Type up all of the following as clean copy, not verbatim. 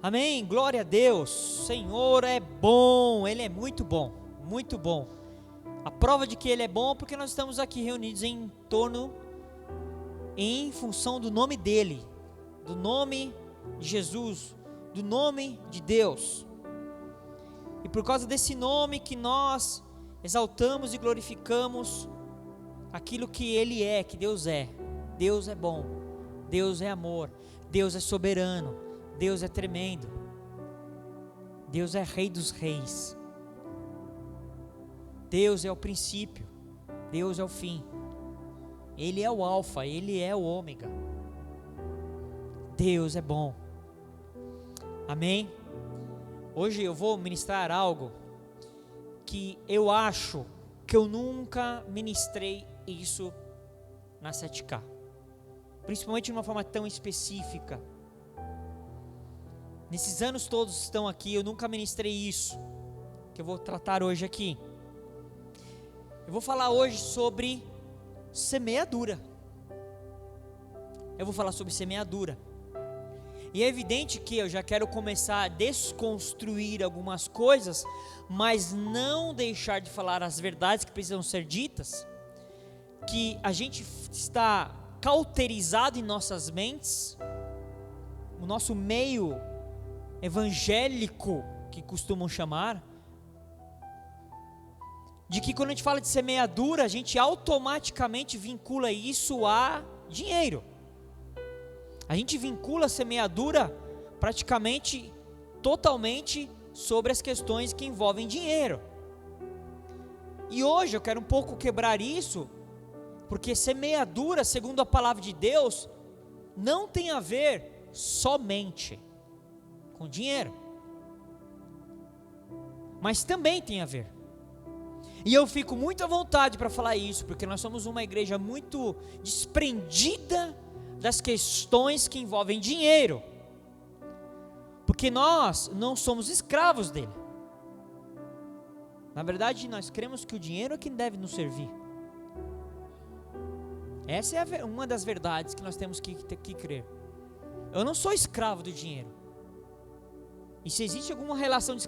Amém, glória a Deus. Senhor é bom, Ele é muito bom, muito bom. A prova de que Ele é bom é porque nós estamos aqui reunidos em função do nome dEle, do nome de Jesus, do nome de Deus. E por causa desse nome que nós exaltamos e glorificamos aquilo que Ele é, que Deus é. Deus é bom, Deus é amor, Deus é soberano, Deus é tremendo, Deus é Rei dos reis, Deus é o princípio, Deus é o fim, Ele é o alfa, Ele é o ômega, Deus é bom, amém? Hoje eu vou ministrar algo que eu acho que eu nunca ministrei isso na 7K, principalmente de uma forma tão específica. Nesses anos todos que estão aqui, eu nunca ministrei isso, que eu vou tratar hoje aqui. Eu vou falar hoje sobre semeadura. Eu vou falar sobre semeadura. E é evidente que eu já quero começar a desconstruir algumas coisas, mas não deixar de falar as verdades que precisam ser ditas, que a gente está cauterizado em nossas mentes, o nosso meio evangélico, que costumam chamar, de que quando a gente fala de semeadura, a gente automaticamente vincula isso a dinheiro. A gente vincula a semeadura praticamente, totalmente sobre as questões que envolvem dinheiro. E hoje eu quero um pouco quebrar isso, porque semeadura, segundo a palavra de Deus, não tem a ver somente com dinheiro, mas também tem a ver. E eu fico muito à vontade para falar isso, porque nós somos uma igreja muito desprendida das questões que envolvem dinheiro, porque nós não somos escravos dele. Na verdade, nós cremos que o dinheiro é quem deve nos servir. Essa é uma das verdades que nós temos que crer. Eu não sou escravo do dinheiro. E se existe alguma relação de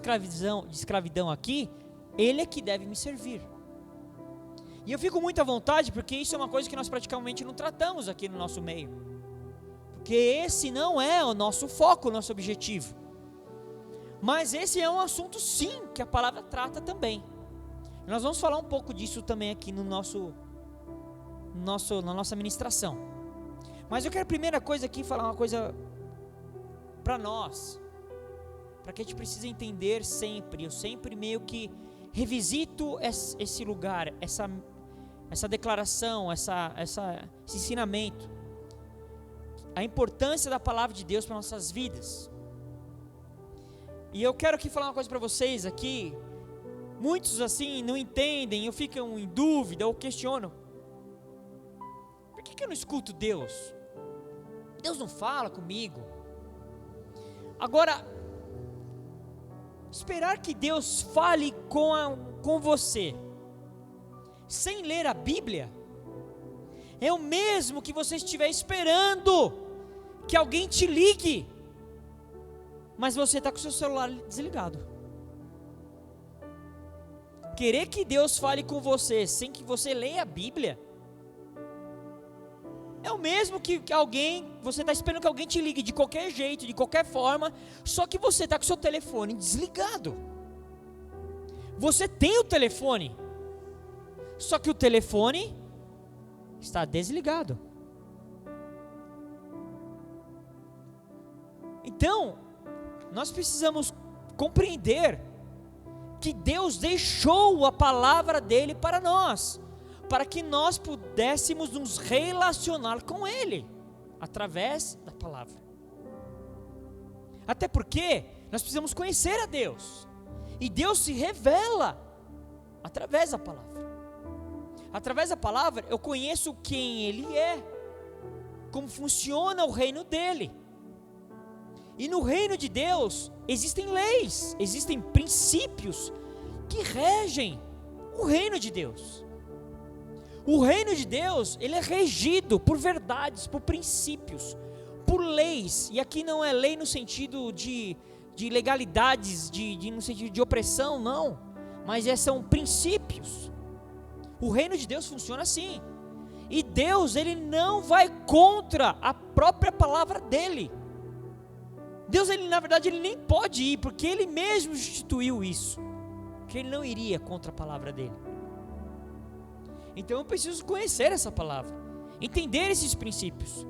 escravidão aqui, Ele é que deve me servir. E eu fico muito à vontade, porque isso é uma coisa que nós praticamente não tratamos aqui no nosso meio, porque esse não é o nosso foco, o nosso objetivo. Mas esse é um assunto sim, que a palavra trata também. Nós vamos falar um pouco disso também aqui na nossa ministração. Mas eu quero a primeira coisa aqui falar uma coisa para nós, para que a gente precisa entender sempre. Eu sempre meio que revisito esse lugar, essa declaração, esse ensinamento, a importância da palavra de Deus para nossas vidas. E eu quero aqui falar uma coisa para vocês aqui. Muitos assim não entendem, ou ficam em dúvida, ou questionam: por que eu não escuto Deus? Deus não fala comigo. Agora, esperar que Deus fale com você sem ler a Bíblia é o mesmo que você estiver esperando que alguém te ligue, mas você está com o seu celular desligado. Querer que Deus fale com você sem que você leia a Bíblia é o mesmo que você está esperando que alguém te ligue de qualquer jeito, de qualquer forma, só que você está com o seu telefone desligado. Você tem o telefone, só que o telefone está desligado. Então, nós precisamos compreender que Deus deixou a palavra dele para nós, para que nós pudéssemos nos relacionar com Ele, através da palavra. Até porque nós precisamos conhecer a Deus, e Deus se revela através da palavra. Através da palavra eu conheço quem Ele é, como funciona o reino dEle. E no reino de Deus existem leis, existem princípios que regem o reino de Deus. O reino de Deus, ele é regido por verdades, por princípios, por leis, e aqui não é lei no sentido de legalidades, no sentido de opressão, não, mas são princípios. O reino de Deus funciona assim, e Deus, ele não vai contra a própria palavra dele. Deus, ele, na verdade, ele nem pode ir, porque ele mesmo instituiu isso, que ele não iria contra a palavra dele. Então eu preciso conhecer essa palavra, entender esses princípios,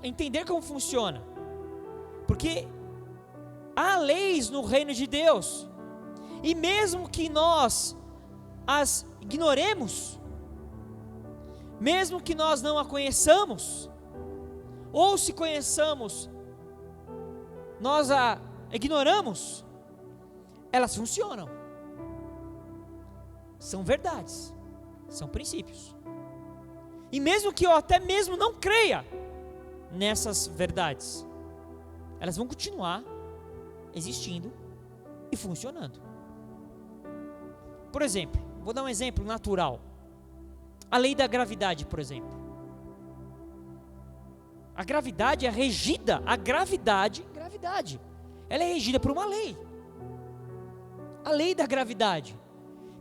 entender como funciona, porque há leis no reino de Deus, e mesmo que nós as ignoremos, mesmo que nós não a conheçamos, ou se conheçamos, nós a ignoramos, elas funcionam, são verdades, são princípios, e mesmo que eu até mesmo não creia nessas verdades, elas vão continuar existindo e funcionando. Por exemplo, vou dar um exemplo natural, a lei da gravidade, por exemplo. A gravidade é regida, gravidade, ela é regida por uma lei, a lei da gravidade.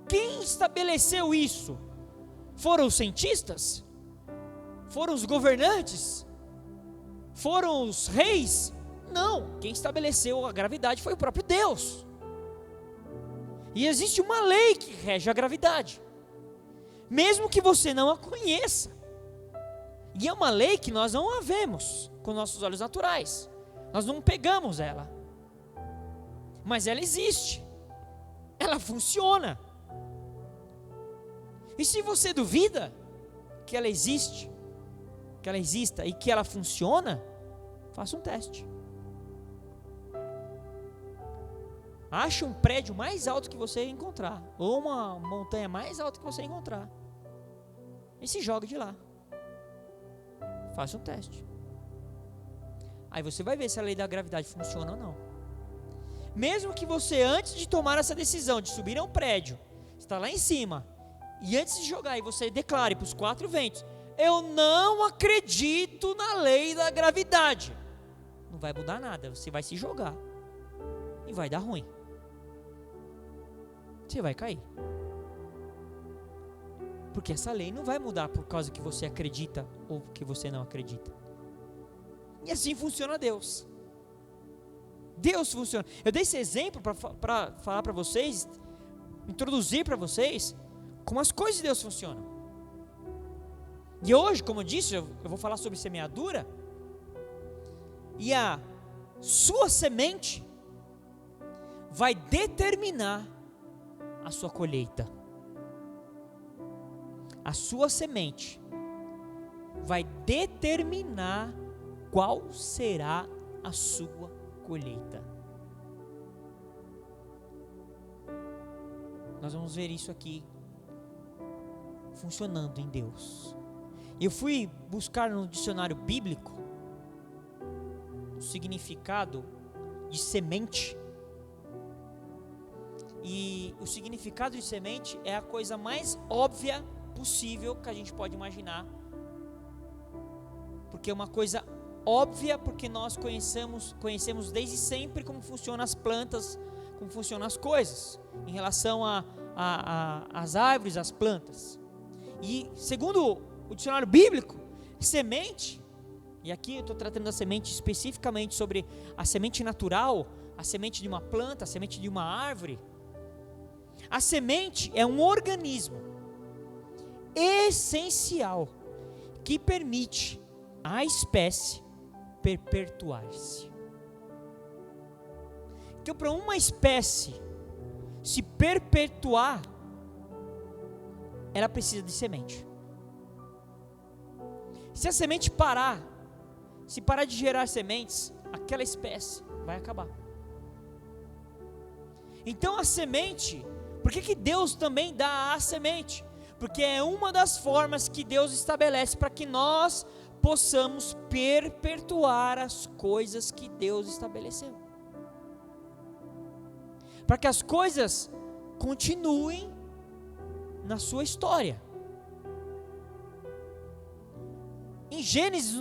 Quem estabeleceu isso? Foram os cientistas? Foram os governantes? Foram os reis? Não, quem estabeleceu a gravidade foi o próprio Deus. E existe uma lei que rege a gravidade, mesmo que você não a conheça. E é uma lei que nós não a vemos com nossos olhos naturais, nós não pegamos ela, mas ela existe, ela funciona. E se você duvida que ela existe, que ela exista e que ela funciona, faça um teste. Ache um prédio mais alto que você encontrar, ou uma montanha mais alta que você encontrar, e se jogue de lá. Faça um teste. Aí você vai ver se a lei da gravidade funciona ou não. Mesmo que você, antes de tomar essa decisão de subir a um prédio, está lá em cima, e antes de jogar, e você declare para os 4 ventos: eu não acredito na lei da gravidade, não vai mudar nada, você vai se jogar e vai dar ruim, você vai cair, porque essa lei não vai mudar por causa que você acredita ou que você não acredita. E assim funciona Deus. Deus funciona. Eu dei esse exemplo para falar para vocês, introduzir para vocês como as coisas de Deus funcionam. E hoje, como eu disse, eu vou falar sobre semeadura, e a sua semente vai determinar a sua colheita. A sua semente vai determinar qual será a sua colheita. Nós vamos ver isso aqui funcionando em Deus. Eu fui buscar no dicionário bíblico o significado de semente, e o significado de semente é a coisa mais óbvia possível que a gente pode imaginar, porque é uma coisa óbvia, porque nós conhecemos desde sempre como funcionam as plantas, como funcionam as coisas em relação às árvores, às plantas. E segundo o dicionário bíblico, semente, e aqui eu estou tratando da semente especificamente sobre a semente natural, a semente de uma planta, a semente de uma árvore. A semente é um organismo essencial que permite à espécie perpetuar-se. Então, para uma espécie se perpetuar, ela precisa de semente. Se a semente parar, se parar de gerar sementes, aquela espécie vai acabar. Então a semente, por que Deus também dá a semente? Porque é uma das formas que Deus estabelece para que nós possamos perpetuar as coisas que Deus estabeleceu, para que as coisas continuem na sua história. Em Gênesis,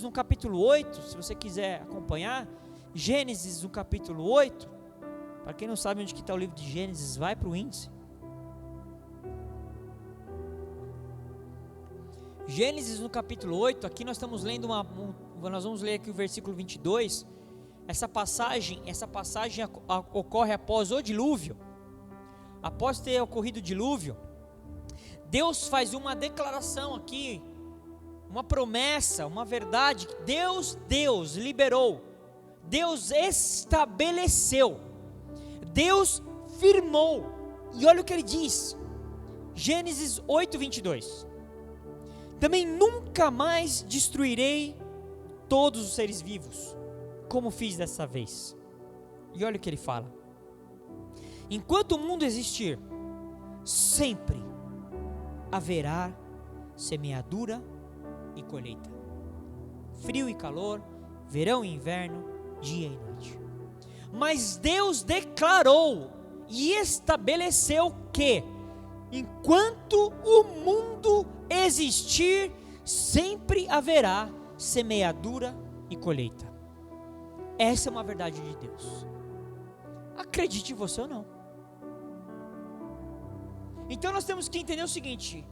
no capítulo 8, se você quiser acompanhar, Gênesis no capítulo 8, para quem não sabe onde está o livro de Gênesis, vai para o índice. Gênesis no capítulo 8, aqui nós estamos lendo nós vamos ler aqui o versículo 22, essa passagem ocorre após o dilúvio. Após ter ocorrido o dilúvio, Deus faz uma declaração aqui, uma promessa, uma verdade, que Deus liberou, Deus estabeleceu, Deus firmou, e olha o que ele diz, Gênesis 8, 22, também nunca mais destruirei todos os seres vivos, como fiz dessa vez, e olha o que ele fala, enquanto o mundo existir, sempre haverá semeadura e colheita, frio e calor, verão e inverno, dia e noite. Mas Deus declarou e estabeleceu que, enquanto o mundo existir, sempre haverá semeadura e colheita. Essa é uma verdade de Deus. Acredite você ou não. Então nós temos que entender o seguinte: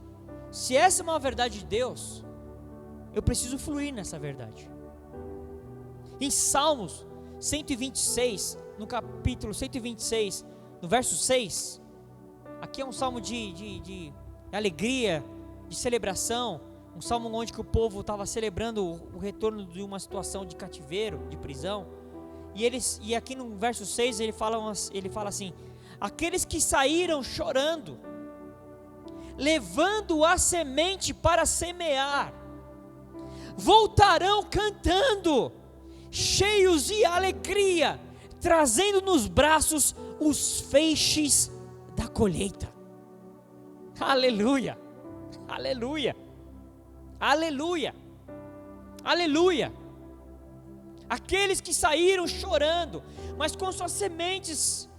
se essa é uma verdade de Deus, eu preciso fluir nessa verdade. Em Salmos 126, no capítulo 126, no verso 6, aqui é um salmo de alegria, de celebração, um salmo onde que o povo estava celebrando o retorno de uma situação de cativeiro, de prisão, e aqui no verso 6 ele fala assim: aqueles que saíram chorando, levando a semente para semear, voltarão cantando, cheios de alegria, trazendo nos braços os feixes da colheita. Aleluia, aleluia, aleluia, aleluia. Aqueles que saíram chorando, mas com suas sementes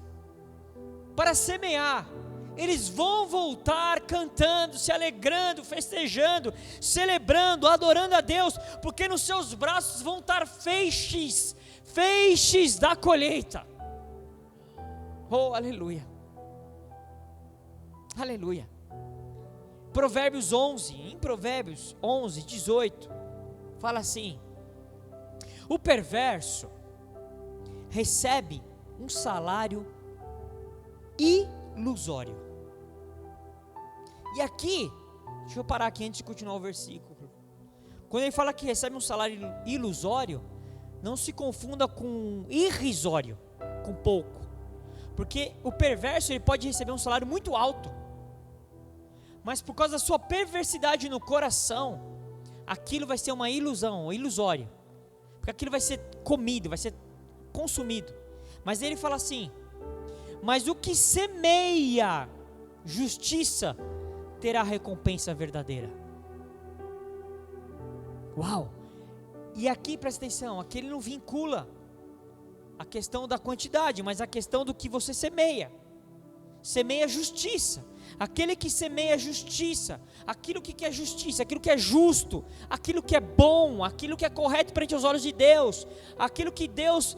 para semear, eles vão voltar cantando, se alegrando, festejando, celebrando, adorando a Deus, porque nos seus braços vão estar feixes da colheita. Oh, aleluia, aleluia. Provérbios 11, em Provérbios 11, 18, fala assim: o perverso recebe um salário ilusório. E aqui, deixa eu parar aqui antes de continuar o versículo. Quando ele fala que recebe um salário ilusório, não se confunda com irrisório, com pouco. Porque o perverso, ele pode receber um salário muito alto, mas por causa da sua perversidade no coração, aquilo vai ser uma ilusão, um ilusório. Porque aquilo vai ser comido, vai ser consumido. Mas ele fala assim: mas o que semeia justiça terá recompensa verdadeira. Uau! E aqui, presta atenção, aqui ele não vincula a questão da quantidade, mas a questão do que você semeia. Semeia justiça. Aquele que semeia justiça, aquilo que é justiça, aquilo que é justo, aquilo que é bom, aquilo que é correto perante os olhos de Deus, aquilo que Deus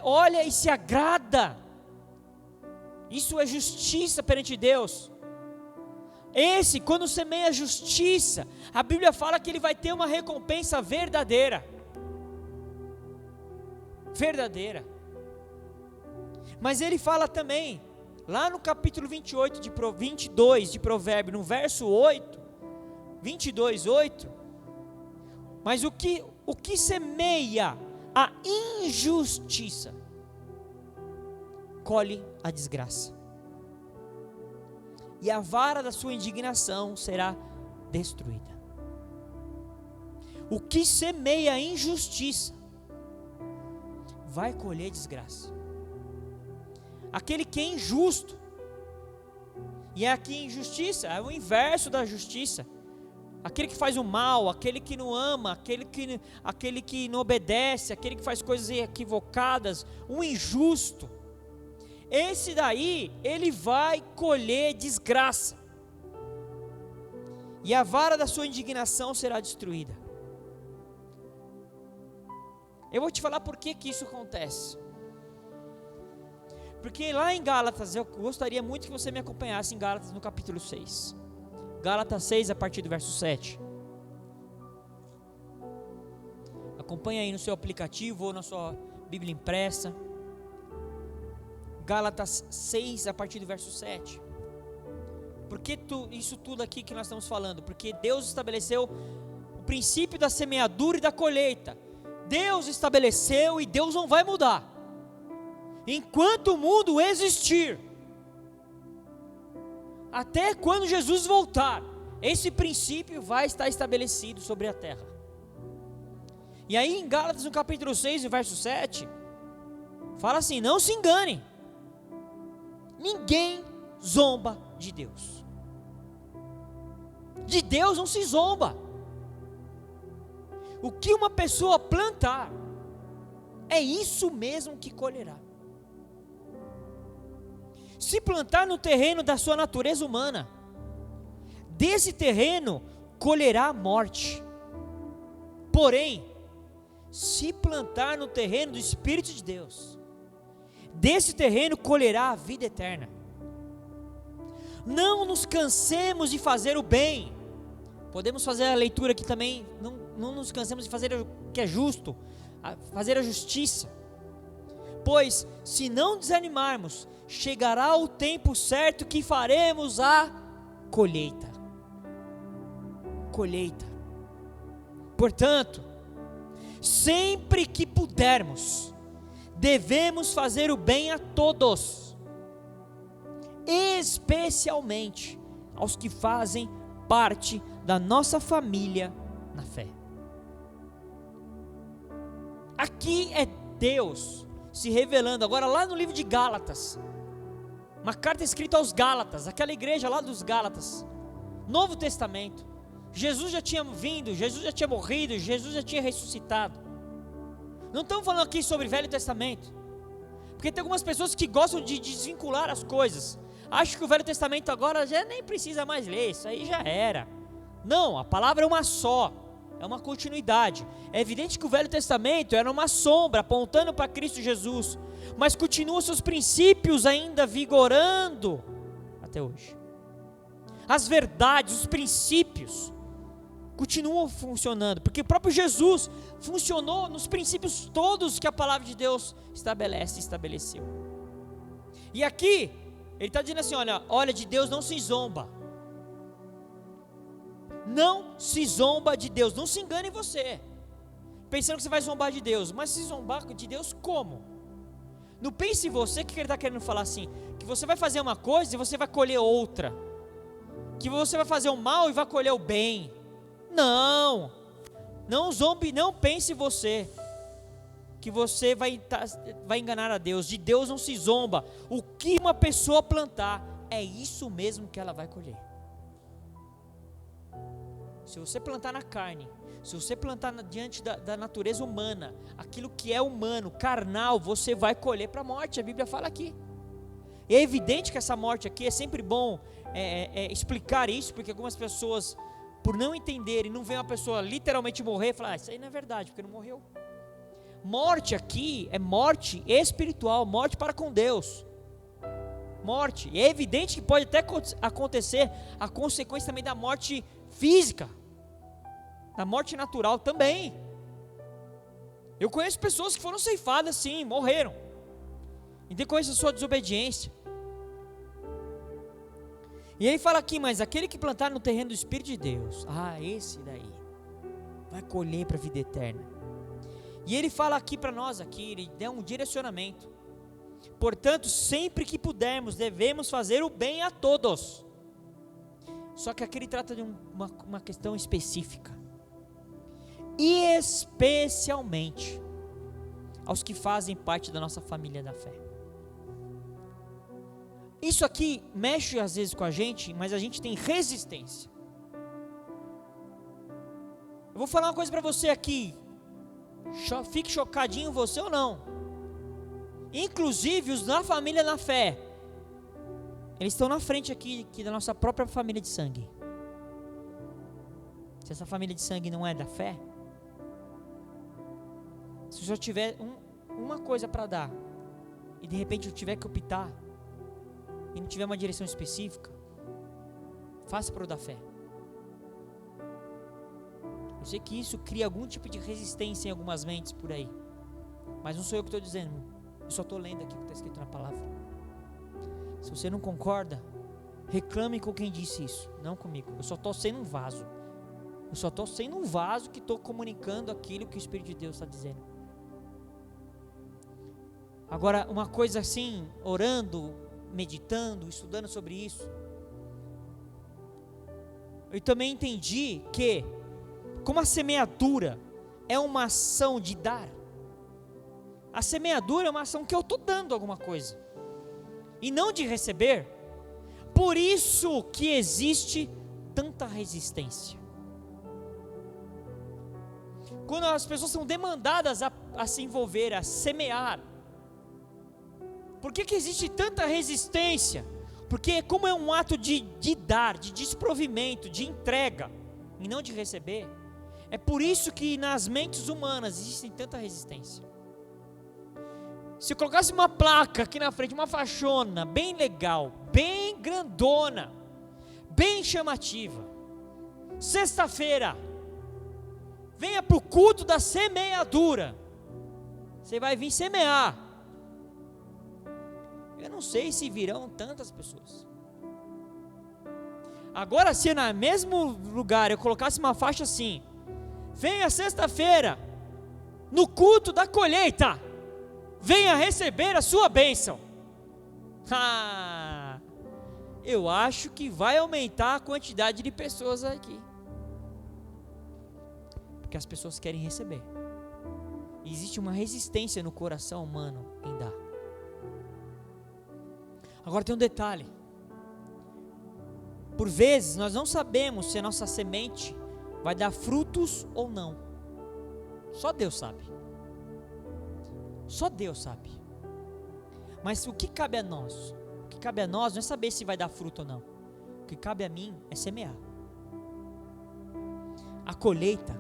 olha e se agrada, isso é justiça perante Deus. Esse, quando semeia justiça, a Bíblia fala que ele vai ter uma recompensa verdadeira. Verdadeira. Mas ele fala também, lá no capítulo 22 de Provérbios, no verso 8, 22, 8, mas o que semeia a injustiça, colhe a desgraça, e a vara da sua indignação será destruída. O que semeia a injustiça, vai colher desgraça. Aquele que é injusto, e aqui injustiça é o inverso da justiça, aquele que faz o mal, aquele que não ama, aquele que não obedece, aquele que faz coisas equivocadas, um injusto, esse daí, ele vai colher desgraça. e a vara da sua indignação será destruída. Eu vou te falar por que isso acontece. Porque lá em Gálatas, eu gostaria muito que você me acompanhasse em Gálatas no capítulo 6. Gálatas 6, a partir do verso 7. Acompanha aí no seu aplicativo ou na sua Bíblia impressa. Gálatas 6, a partir do verso 7. Por que isso tudo aqui que nós estamos falando? Porque Deus estabeleceu o princípio da semeadura e da colheita. Deus estabeleceu e Deus não vai mudar. Enquanto o mundo existir, até quando Jesus voltar, esse princípio vai estar estabelecido sobre a terra. E aí em Gálatas no capítulo 6, verso 7, fala assim: não se enganem, ninguém zomba de Deus. De Deus não se zomba. O que uma pessoa plantar, é isso mesmo que colherá. Se plantar no terreno da sua natureza humana, desse terreno colherá a morte. Porém, se plantar no terreno do Espírito de Deus, desse terreno colherá a vida eterna. Não nos cansemos de fazer o bem. Podemos fazer a leitura aqui também. Não nos cansemos de fazer o que é justo, fazer a justiça. Pois, se não desanimarmos, chegará o tempo certo que faremos a colheita. Colheita. Portanto, sempre que pudermos, devemos fazer o bem a todos, especialmente aos que fazem parte da nossa família na fé. Aqui é Deus se revelando agora lá no livro de Gálatas, uma carta escrita aos Gálatas, aquela igreja lá dos Gálatas, Novo Testamento. Jesus já tinha vindo, Jesus já tinha morrido, Jesus já tinha ressuscitado. Não estamos falando aqui sobre Velho Testamento, porque tem algumas pessoas que gostam de desvincular as coisas, acham que o Velho Testamento agora já nem precisa mais ler, isso aí já era. Não, a palavra é uma só, é uma continuidade. É evidente que o Velho Testamento era uma sombra apontando para Cristo Jesus, mas continua seus princípios ainda vigorando até hoje. As verdades, os princípios continuam funcionando, porque o próprio Jesus funcionou nos princípios todos que a palavra de Deus estabelece e estabeleceu. E aqui ele está dizendo assim: olha, de Deus não se zomba. Não se zomba de Deus. Não se engane você, pensando que você vai zombar de Deus. Mas se zombar de Deus como? Não pense em você que ele está querendo falar assim, que você vai fazer uma coisa e você vai colher outra, que você vai fazer o mal e vai colher o bem. Não zombe, não pense em você que você vai enganar a Deus. De Deus não se zomba. O que uma pessoa plantar, é isso mesmo que ela vai colher. Se você plantar na carne, se você plantar diante da natureza humana, aquilo que é humano, carnal, você vai colher para a morte. A Bíblia fala aqui. E é evidente que essa morte aqui, é sempre bom explicar isso, porque algumas pessoas, por não entenderem, não veem uma pessoa literalmente morrer, falam: isso aí não é verdade, porque não morreu. Morte aqui é morte espiritual, morte para com Deus. Morte. E é evidente que pode até acontecer a consequência também da morte física, da morte natural também. Eu conheço pessoas que foram ceifadas sim, morreram, em decorrência da sua desobediência. E ele fala aqui: mas aquele que plantar no terreno do Espírito de Deus, esse daí vai colher para a vida eterna. E ele fala aqui para nós, ele dá um direcionamento. Portanto, sempre que pudermos, devemos fazer o bem a todos. Só que aqui ele trata de uma questão específica, e especialmente aos que fazem parte da nossa família da fé. Isso aqui mexe às vezes com a gente, mas a gente tem resistência. Eu vou falar uma coisa para você aqui, fique chocadinho você ou não. Inclusive os da família na fé, eles estão na frente aqui da nossa própria família de sangue. Se essa família de sangue não é da fé, se eu só tiver uma coisa para dar, e de repente eu tiver que optar, e não tiver uma direção específica, faça para o da fé. Eu sei que isso cria algum tipo de resistência em algumas mentes por aí, mas não sou eu que estou dizendo, eu só estou lendo aqui o que está escrito na palavra. Se você não concorda, reclame com quem disse isso, não comigo. Eu só estou sendo um vaso. Eu só estou sendo um vaso que estou comunicando aquilo que o Espírito de Deus está dizendo. Agora, uma coisa assim, orando, meditando, estudando sobre isso, eu também entendi que, como a semeadura é uma ação de dar, a semeadura é uma ação que eu estou dando alguma coisa, e não de receber. Por isso que existe tanta resistência. Quando as pessoas são demandadas a se envolver, a semear, por que existe tanta resistência? Porque como é um ato de dar, de desprovimento, de entrega, e não de receber, é por isso que nas mentes humanas existe tanta resistência. Se eu colocasse uma placa aqui na frente, uma faixona bem legal, bem grandona, bem chamativa, sexta-feira, venha para o culto da semeadura, você vai vir semear. Eu não sei se virão tantas pessoas. Agora, se no mesmo lugar eu colocasse uma faixa assim: venha sexta-feira, no culto da colheita, venha receber a sua bênção. Eu acho que vai aumentar a quantidade de pessoas aqui. Porque as pessoas querem receber. E existe uma resistência no coração humano em dar. Agora tem um detalhe. Por vezes nós não sabemos se a nossa semente vai dar frutos ou não. Só Deus sabe. Só Deus sabe. Mas o que cabe a nós? O que cabe a nós não é saber se vai dar fruto ou não. O que cabe a mim é semear. A colheita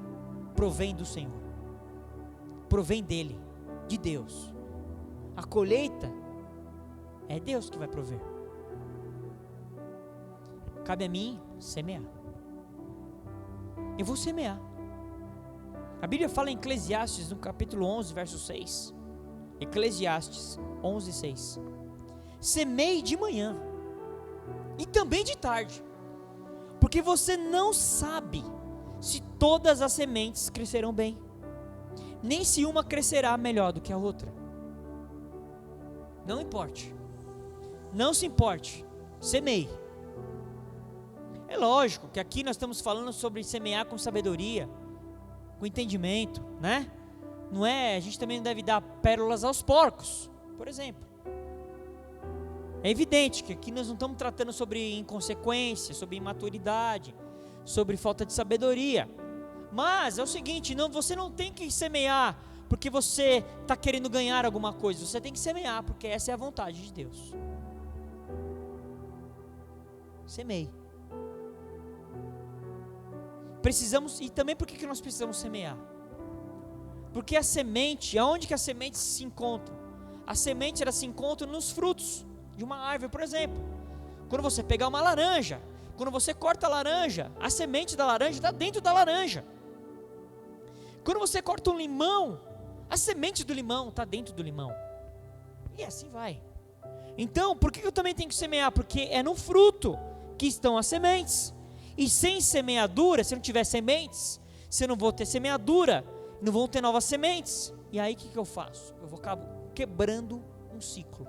provém do Senhor. Provém dele, de Deus. A colheita é Deus que vai prover. Cabe a mim semear. Eu vou semear. A Bíblia fala em Eclesiastes, no capítulo 11, verso 6. Eclesiastes 11, 6. Semeie de manhã e também de tarde, porque você não sabe se todas as sementes crescerão bem, nem se uma crescerá melhor do que a outra. Não importe. Não se importe, semeie. É lógico que aqui nós estamos falando sobre semear com sabedoria, com entendimento, né? Não é, a gente também não deve dar pérolas aos porcos, por exemplo. É evidente que aqui nós não estamos tratando sobre inconsequência, sobre imaturidade, sobre falta de sabedoria. Mas é o seguinte, você não tem que semear porque você está querendo ganhar alguma coisa. Você tem que semear porque essa é a vontade de Deus. Semeie. Precisamos, e também por que nós precisamos semear? Porque a semente, aonde que as sementes se encontram? A semente, ela se encontra nos frutos de uma árvore, por exemplo. Quando você pegar uma laranja, quando você corta a laranja, a semente da laranja está dentro da laranja. Quando você corta um limão, a semente do limão está dentro do limão. E assim vai. Então, por que eu também tenho que semear? Porque é no fruto que estão as sementes. E sem semeadura, se não tiver sementes, se eu não vou ter semeadura, não vão ter novas sementes. E aí o que eu faço? Eu acabo quebrando um ciclo.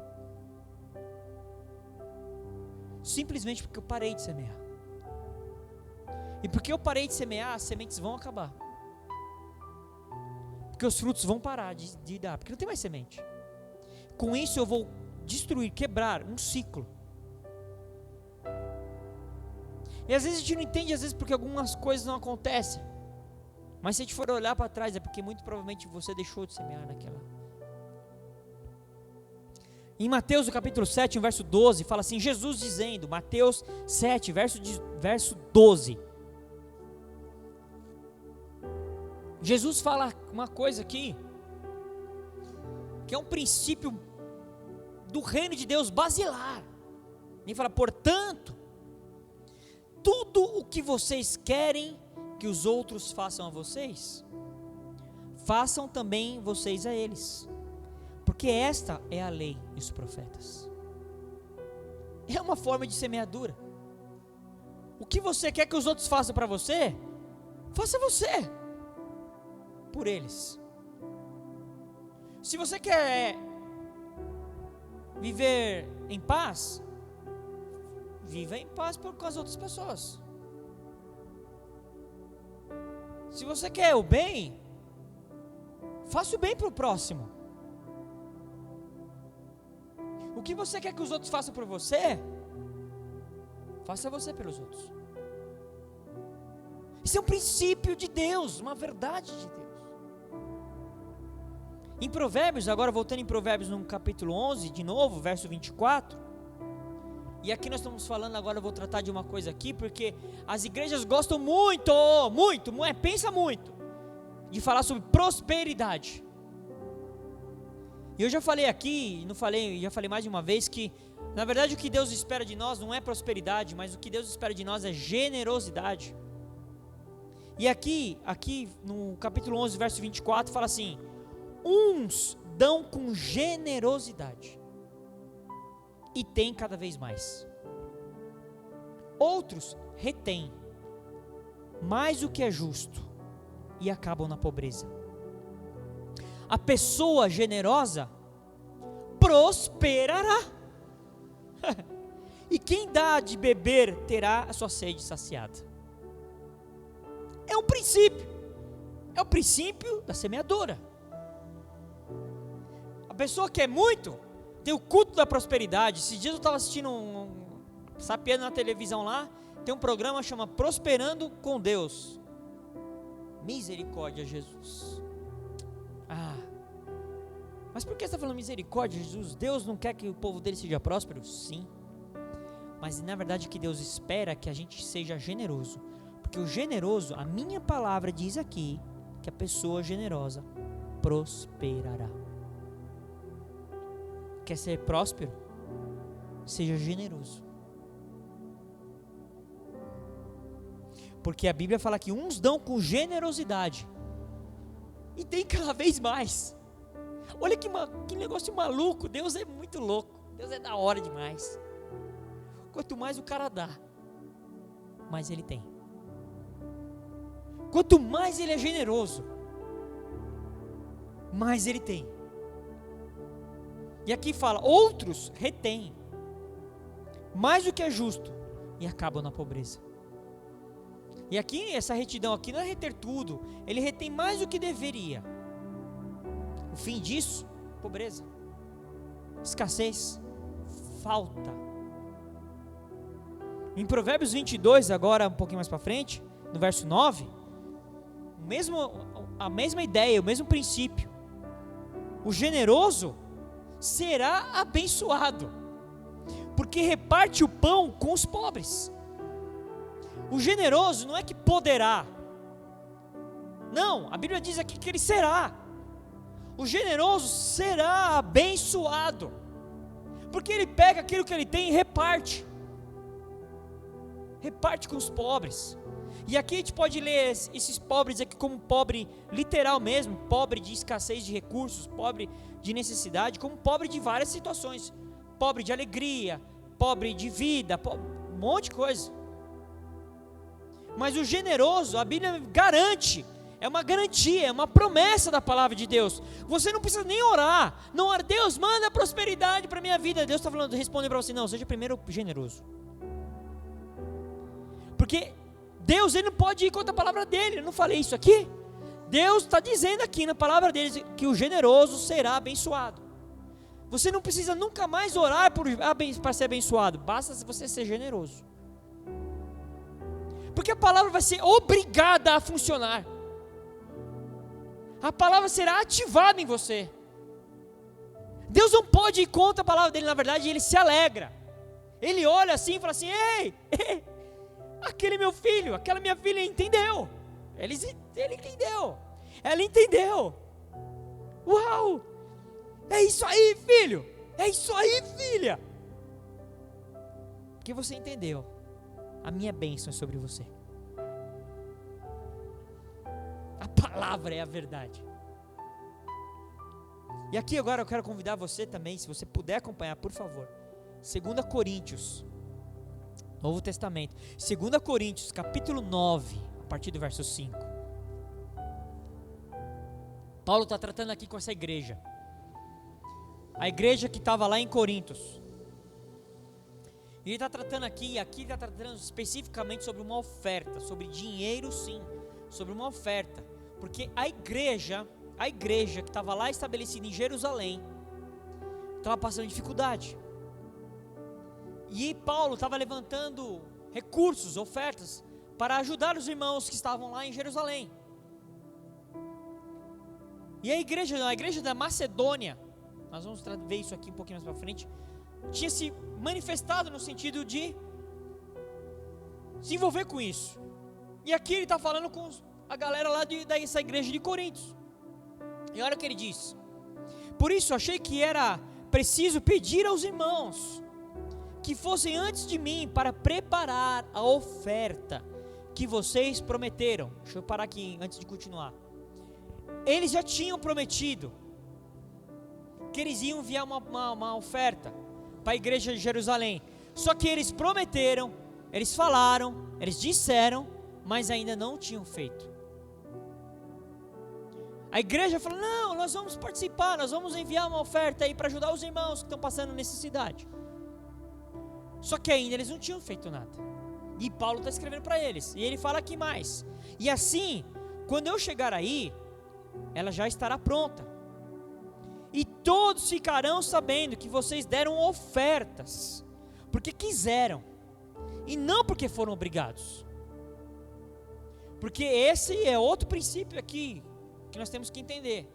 Simplesmente porque eu parei de semear. E porque eu parei de semear, as sementes vão acabar. Porque os frutos vão parar de dar, porque não tem mais semente. Com isso eu vou destruir, quebrar um ciclo. E às vezes a gente não entende, às vezes porque algumas coisas não acontecem. Mas se a gente for olhar para trás, é porque muito provavelmente você deixou de semear naquela. Em Mateus, no capítulo 7, no verso 12, fala assim, Jesus dizendo, Mateus 7, verso 12. Jesus fala uma coisa aqui, que é um princípio do reino de Deus basilar. Ele fala: portanto, tudo o que vocês querem que os outros façam a vocês, façam também vocês a eles, porque esta é a lei e os profetas. É uma forma de semeadura. O que você quer que os outros façam para você, faça você por eles. Se você quer viver em paz, viva em paz com as outras pessoas. Se você quer o bem, faça o bem para o próximo. O que você quer que os outros façam por você, faça você pelos outros. Isso é um princípio de Deus, uma verdade de Deus. Em Provérbios, agora voltando em Provérbios no capítulo 11, de novo, verso 24. E aqui nós estamos falando, agora eu vou tratar de uma coisa aqui, porque as igrejas gostam muito, pensa muito, de falar sobre prosperidade. E eu já falei aqui, já falei mais de uma vez, que na verdade o que Deus espera de nós não é prosperidade, mas o que Deus espera de nós é generosidade. E aqui no capítulo 11, verso 24, fala assim: uns dão com generosidade e têm cada vez mais. Outros retêm mais do que é justo e acabam na pobreza. A pessoa generosa prosperará. E quem dá de beber terá a sua sede saciada. É um princípio. É o princípio da semeadura. A pessoa que é muito, tem o culto da prosperidade. Esses dias eu estava assistindo sapeando na televisão lá, tem um programa que chama Prosperando com Deus. Misericórdia, Jesus. Mas por que você está falando misericórdia, Jesus? Deus não quer que o povo dele seja próspero? Sim. Mas na verdade o que Deus espera é que a gente seja generoso. Porque o generoso, a minha palavra diz aqui, que a pessoa generosa prosperará. Quer ser próspero? Seja generoso. Porque a Bíblia fala que uns dão com generosidade e tem cada vez mais. Olha que negócio maluco. Deus é muito louco. Deus é da hora demais. Quanto mais o cara dá, mais ele tem. Quanto mais ele é generoso, mais ele tem. E aqui fala: outros retêm mais do que é justo e acabam na pobreza. E aqui, essa retidão aqui não é reter tudo, ele retém mais do que deveria. O fim disso, pobreza, escassez, falta. Em Provérbios 22, agora um pouquinho mais para frente, no verso 9, a mesma ideia, o mesmo princípio. O generoso será abençoado, porque reparte o pão com os pobres. O generoso não é que poderá, não, a Bíblia diz aqui que ele será. O generoso será abençoado, porque ele pega aquilo que ele tem e reparte com os pobres. E aqui a gente pode ler esses pobres aqui como pobre literal mesmo, pobre de escassez de recursos, pobre de necessidade, como pobre de várias situações, pobre de alegria, pobre de vida, um monte de coisa. Mas o generoso, a Bíblia garante, é uma garantia, é uma promessa da palavra de Deus. Você não precisa nem orar, não ora: Deus, manda prosperidade para a minha vida. Deus está falando, respondendo para você: não, seja primeiro generoso. Porque Deus, ele não pode ir contra a palavra dele. Eu não falei isso aqui? Deus está dizendo aqui na palavra dele que o generoso será abençoado. Você não precisa nunca mais orar para ser abençoado, basta você ser generoso. Porque a palavra vai ser obrigada a funcionar. A palavra será ativada em você. Deus não pode ir contra a palavra dele, na verdade ele se alegra. Ele olha assim e fala assim: ei, aquele meu filho, aquela minha filha entendeu. Ele entendeu. Ela entendeu. Uau! É isso aí, filho! É isso aí, filha! Porque você entendeu. A minha bênção é sobre você. A palavra é a verdade. E aqui agora eu quero convidar você também, se você puder acompanhar, por favor. 2 Coríntios, Novo Testamento. 2 Coríntios, capítulo 9, a partir do verso 5. Paulo está tratando aqui com essa igreja. A igreja que estava lá em Corintos. Ele está tratando aqui está tratando especificamente sobre uma oferta, sobre dinheiro sim, sobre uma oferta. Porque a igreja que estava lá estabelecida em Jerusalém, estava passando dificuldade. E Paulo estava levantando recursos, ofertas, para ajudar os irmãos que estavam lá em Jerusalém. E a igreja da Macedônia, nós vamos ver isso aqui um pouquinho mais para frente, tinha se manifestado no sentido de se envolver com isso. E aqui ele está falando com a galera lá dessa igreja de Corintos. E olha o que ele diz: por isso achei que era preciso pedir aos irmãos que fossem antes de mim para preparar a oferta que vocês prometeram. Deixa eu parar aqui antes de continuar. Eles já tinham prometido que eles iam enviar uma oferta para a igreja de Jerusalém. Só que eles prometeram, eles falaram, eles disseram, mas ainda não tinham feito. A igreja falou: não, nós vamos participar, nós vamos enviar uma oferta aí para ajudar os irmãos que estão passando necessidade. Só que ainda eles não tinham feito nada. E Paulo está escrevendo para eles, e ele fala aqui mais: e assim, quando eu chegar aí, ela já estará pronta, e todos ficarão sabendo que vocês deram ofertas porque quiseram, e não porque foram obrigados. Porque esse é outro princípio aqui que nós temos que entender.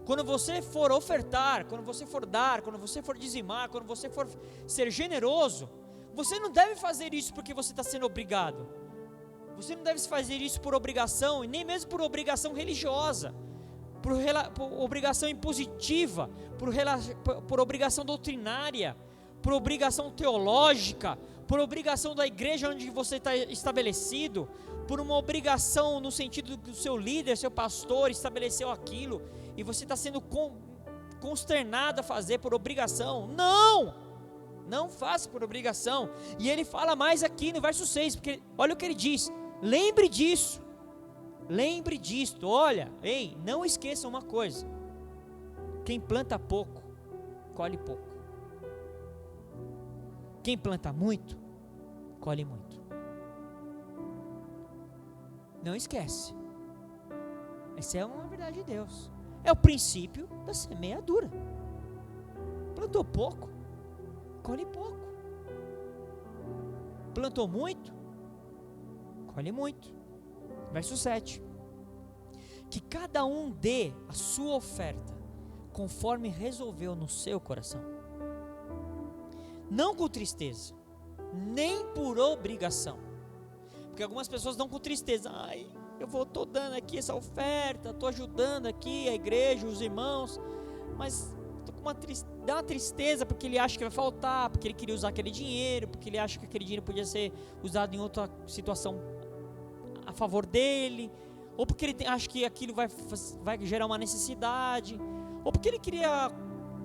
Quando você for ofertar, quando você for dar, quando você for dizimar, quando você for ser generoso, você não deve fazer isso porque você está sendo obrigado. Você não deve fazer isso por obrigação, e nem mesmo por obrigação religiosa, por obrigação impositiva, por obrigação doutrinária, por obrigação teológica, por obrigação da igreja onde você está estabelecido, por uma obrigação no sentido do seu líder, seu pastor estabeleceu aquilo, e você está sendo consternado a fazer por obrigação. Não faça por obrigação. E ele fala mais aqui no verso 6, porque olha o que ele diz: lembre disso, olha, ei, não esqueça uma coisa: quem planta pouco, colhe pouco. Quem planta muito, colhe muito. Não esquece. Essa é uma verdade de Deus. É o princípio da semeadura. Plantou pouco, colhe pouco. Plantou muito, colhe muito. Verso 7. Que cada um dê a sua oferta conforme resolveu no seu coração, não com tristeza, nem por obrigação. Porque algumas pessoas dão com tristeza: ai, estou dando aqui essa oferta, estou ajudando aqui a igreja, os irmãos, mas estou com dá uma tristeza porque ele acha que vai faltar, porque ele queria usar aquele dinheiro, porque ele acha que aquele dinheiro podia ser usado em outra situação a favor dele, ou porque ele acha que aquilo vai gerar uma necessidade, ou porque ele queria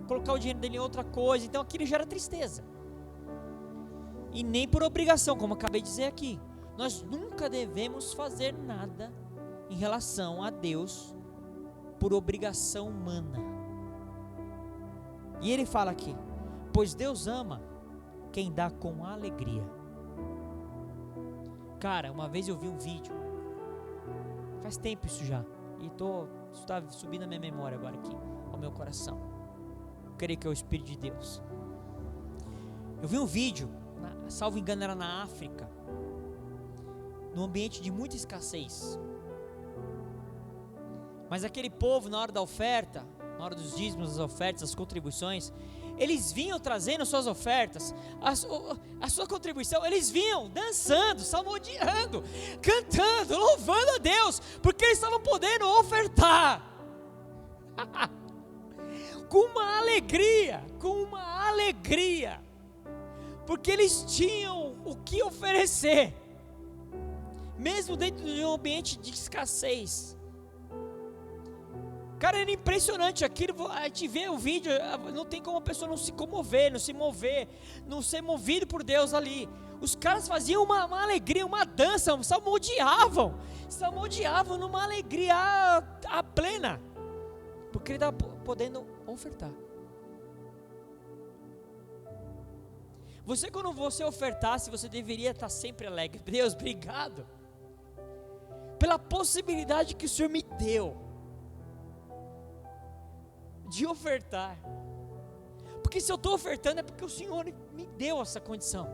colocar o dinheiro dele em outra coisa. Então aquilo gera tristeza. E nem por obrigação, como eu acabei de dizer aqui. Nós nunca devemos fazer nada em relação a Deus por obrigação humana. E ele fala aqui: pois Deus ama quem dá com alegria. Cara, uma vez eu vi um vídeo, faz tempo isso já, e isso está subindo na minha memória agora aqui, ao meu coração. Eu creio que é o Espírito de Deus. Eu vi um vídeo, salvo engano era na África, num ambiente de muita escassez. Mas aquele povo, na hora da oferta, na hora dos dízimos, das ofertas, das contribuições, eles vinham trazendo suas ofertas, a sua contribuição, eles vinham dançando, salmodiando, cantando, louvando a Deus, porque eles estavam podendo ofertar, com uma alegria, porque eles tinham o que oferecer, mesmo dentro de um ambiente de escassez. Cara, era impressionante aquilo. A gente vê o vídeo, não tem como a pessoa não se comover, não se mover, não ser movido por Deus ali. Os caras faziam uma alegria, uma dança, salmodiavam numa alegria a plena, porque ele estava podendo ofertar. Quando você ofertasse, você deveria estar sempre alegre. Deus, obrigado pela possibilidade que o Senhor me deu de ofertar, porque se eu estou ofertando é porque o Senhor me deu essa condição,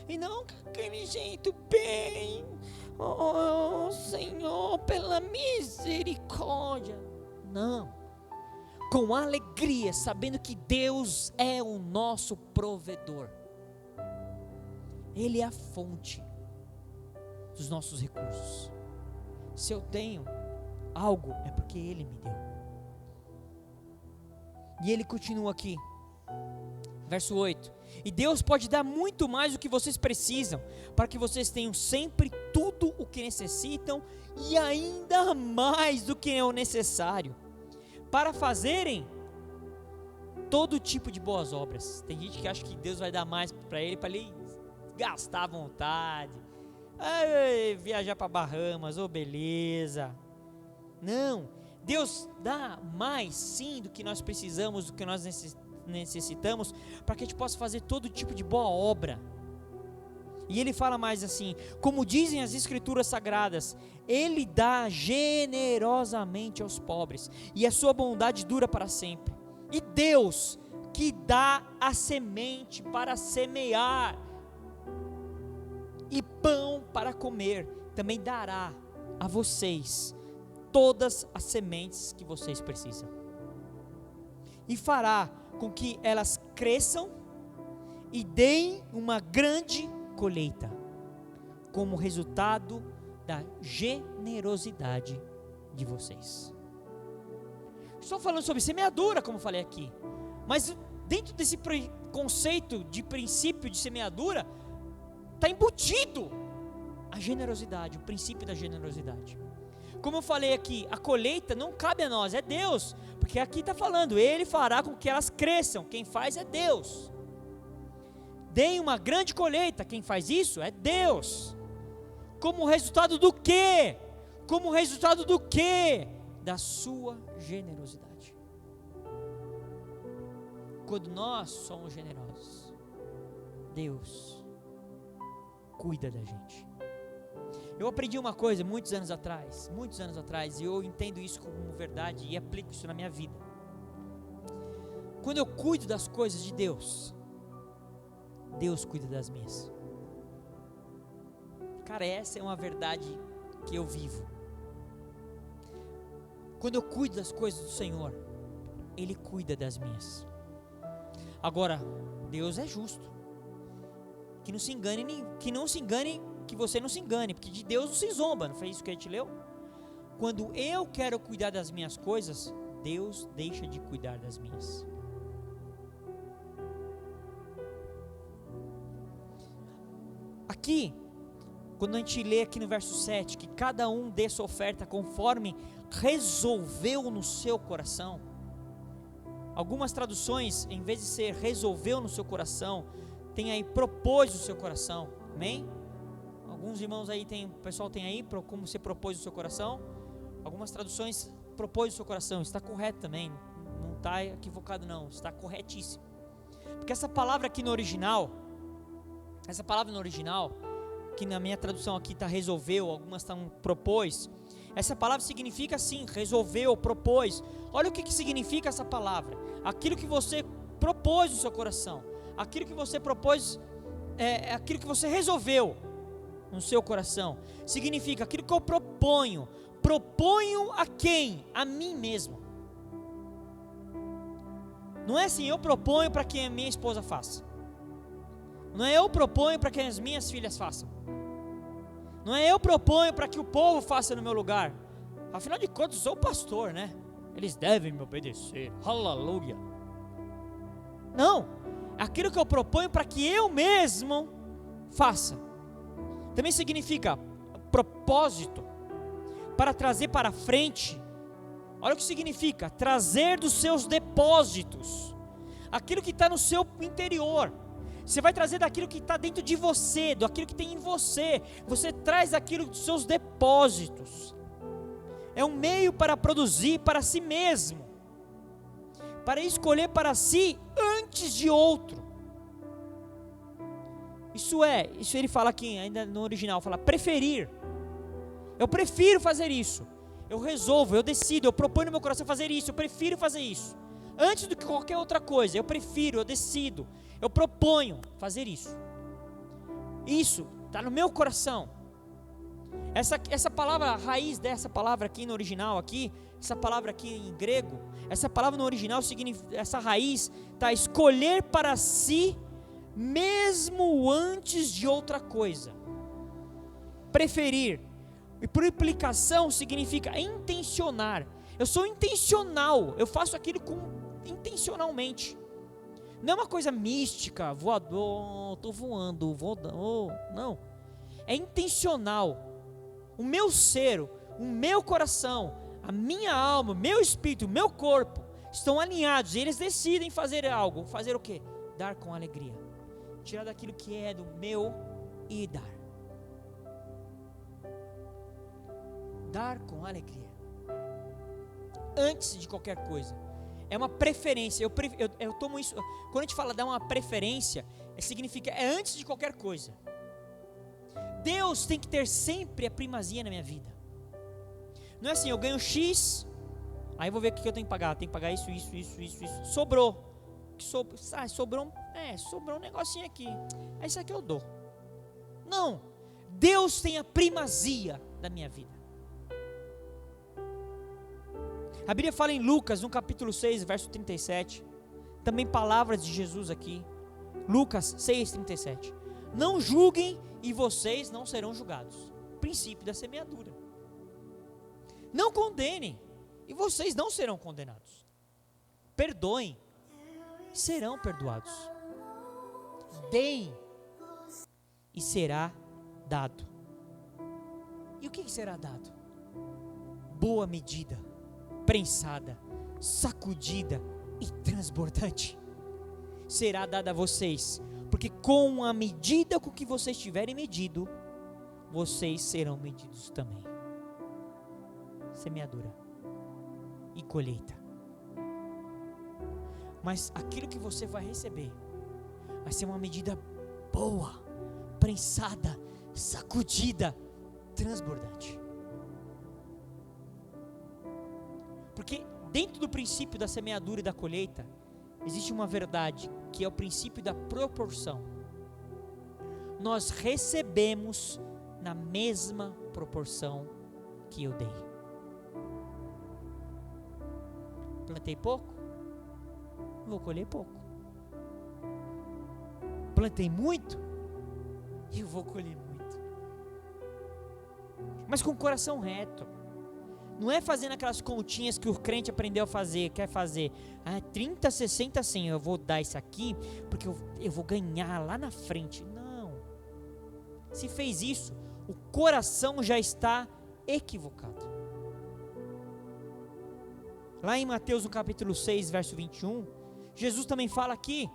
e não aquele jeito bem, oh Senhor, pela misericórdia, não, com alegria, sabendo que Deus é o nosso provedor, Ele é a fonte dos nossos recursos. Se eu tenho algo, é porque Ele me deu. E Ele continua aqui, verso 8: e Deus pode dar muito mais do que vocês precisam, para que vocês tenham sempre tudo o que necessitam, e ainda mais do que é o necessário, para fazerem todo tipo de boas obras. Tem gente que acha que Deus vai dar mais para ele gastar à vontade, viajar para Bahamas, beleza. Não, Deus dá mais sim do que nós precisamos, do que nós necessitamos, para que a gente possa fazer todo tipo de boa obra. E Ele fala mais assim: como dizem as Escrituras Sagradas, Ele dá generosamente aos pobres, e a sua bondade dura para sempre. E Deus, que dá a semente para semear e pão para comer, também dará a vocês todas as sementes que vocês precisam, e fará com que elas cresçam e deem uma grande colheita, como resultado da generosidade de vocês. Estou falando sobre semeadura, como falei aqui, mas dentro desse conceito de princípio de semeadura, está embutido a generosidade, o princípio da generosidade. Como eu falei aqui, a colheita não cabe a nós, é Deus, porque aqui está falando, Ele fará com que elas cresçam, quem faz é Deus. Deem uma grande colheita, quem faz isso é Deus. Como resultado do quê? Como resultado do quê? Da sua generosidade. Quando nós somos generosos, Deus cuida da gente. Eu aprendi uma coisa muitos anos atrás, e eu entendo isso como verdade e aplico isso na minha vida. Quando eu cuido das coisas de Deus, Deus cuida das minhas. Cara, essa é uma verdade que eu vivo. Quando eu cuido das coisas do Senhor, Ele cuida das minhas. Agora, Deus é justo. Que não se engane, que você não se engane, porque de Deus não se zomba, não foi isso que a gente leu? Quando eu quero cuidar das minhas coisas, Deus deixa de cuidar das minhas. Aqui, quando a gente lê aqui no verso 7, que cada um dê sua oferta conforme resolveu no seu coração. Algumas traduções, em vez de ser resolveu no seu coração, tem aí propôs no seu coração, amém? Alguns irmãos aí o pessoal tem aí como você propôs no seu coração. Algumas traduções propôs no seu coração, está correto também, não está equivocado não, está corretíssimo. Porque essa palavra aqui no original, que na minha tradução aqui está resolveu, algumas estão propôs, essa palavra significa assim, resolveu, propôs. Olha o que significa essa palavra: aquilo que você propôs no seu coração, aquilo que você propôs, aquilo que você resolveu no seu coração, significa aquilo que eu proponho a quem? A mim mesmo. Não é assim, eu proponho para que a minha esposa faça. Não é eu proponho para que as minhas filhas façam. Não é eu proponho para que o povo faça no meu lugar. Afinal de contas, eu sou o pastor, né? Eles devem me obedecer. Aleluia. Não. Aquilo que eu proponho para que eu mesmo faça. Também significa propósito. Para trazer para frente. Olha o que significa. Trazer dos seus depósitos. Aquilo que está no seu interior. Você vai trazer daquilo que está dentro de você, daquilo que tem em você. Você traz aquilo dos seus depósitos. É um meio para produzir para si mesmo. Para escolher para si antes de outro. Isso ele fala aqui, ainda no original, fala preferir. Eu prefiro fazer isso. Eu resolvo, eu decido, eu proponho no meu coração fazer isso. Eu prefiro fazer isso. Antes do que qualquer outra coisa, eu prefiro, eu decido, eu proponho fazer isso. Isso está no meu coração. Essa palavra, a raiz dessa palavra aqui no original, aqui, essa palavra aqui em grego, essa palavra no original significa, essa raiz está escolher para si, mesmo antes de outra coisa. Preferir, e por implicação significa intencionar. Eu sou intencional, eu faço aquilo intencionalmente. Não é uma coisa mística, voador, estou voando, não. É intencional. O meu ser, o meu coração, a minha alma, o meu espírito, o meu corpo estão alinhados e eles decidem fazer algo. Fazer o quê? Dar com alegria. Tirar daquilo que é do meu e dar. Dar com alegria. Antes de qualquer coisa. É uma preferência. Eu tomo isso. Quando a gente fala dar uma preferência, significa antes de qualquer coisa. Deus tem que ter sempre a primazia na minha vida. Não é assim, eu ganho X, aí eu vou ver o que eu tenho que pagar. Tenho que pagar isso. Sobrou. Sobrou um negocinho aqui. É isso aqui eu dou. Não. Deus tem a primazia da minha vida. A Bíblia fala em Lucas, no capítulo 6, verso 37. Também palavras de Jesus aqui. Lucas 6, 37. Não julguem e vocês não serão julgados. Princípio da semeadura. Não condenem e vocês não serão condenados. Perdoem, serão perdoados. Deem e será dado. E o que será dado? Boa medida, prensada, sacudida e transbordante será dada a vocês, porque com a medida com que vocês tiverem medido, vocês serão medidos também. Semeadura e colheita. Mas aquilo que você vai receber vai ser uma medida boa, prensada, sacudida, transbordante. Porque dentro do princípio da semeadura e da colheita, existe uma verdade, que é o princípio da proporção. Nós recebemos na mesma proporção que eu dei. Plantei pouco, vou colher pouco. Plantei muito, eu vou colher muito. Mas com o coração reto. Não é fazendo aquelas continhas que o crente aprendeu a fazer, quer fazer. 30, 60, assim, eu vou dar isso aqui, porque eu vou ganhar lá na frente. Não. Se fez isso, o coração já está equivocado. Lá em Mateus, no capítulo 6, verso 21, Jesus também fala aqui,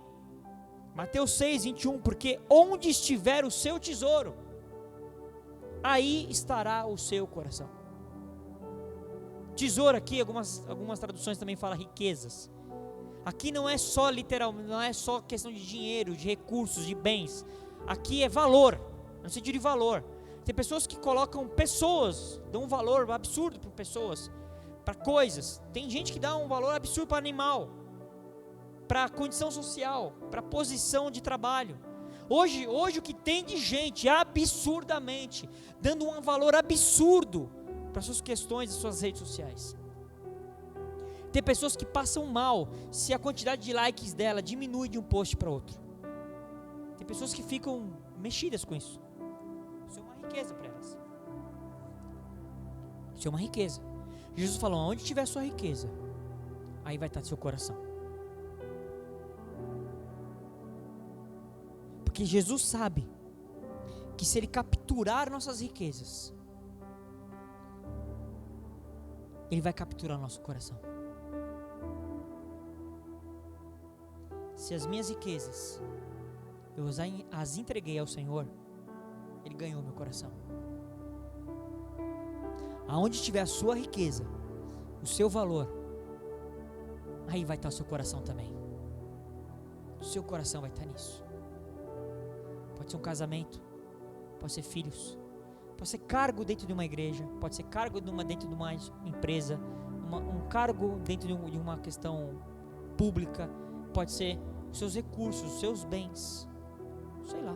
Mateus 6, 21, porque onde estiver o seu tesouro, aí estará o seu coração. Tesouro aqui, algumas traduções também falam riquezas. Aqui não é só literal, não é só questão de dinheiro, de recursos, de bens. Aqui é valor, no sentido de valor. Tem pessoas que colocam pessoas, dão um valor absurdo para pessoas, para coisas. Tem gente que dá um valor absurdo para animal, para condição social, para posição de trabalho. Hoje o que tem de gente absurdamente dando um valor absurdo para suas questões e suas redes sociais. Tem pessoas que passam mal se a quantidade de likes dela diminui de um post para outro. Tem pessoas que ficam mexidas com isso. Isso é uma riqueza para elas. Isso é uma riqueza. Jesus falou: onde tiver sua riqueza, aí vai estar seu coração. Porque Jesus sabe que se Ele capturar nossas riquezas, Ele vai capturar o nosso coração. Se as minhas riquezas eu as entreguei ao Senhor, Ele ganhou meu coração. Aonde estiver a sua riqueza, o seu valor, aí vai estar o seu coração também. O seu coração vai estar nisso. Pode ser um casamento, pode ser filhos, pode ser cargo dentro de uma igreja, pode ser cargo dentro de uma empresa, um cargo dentro de uma questão pública, pode ser os seus recursos, os seus bens, sei lá.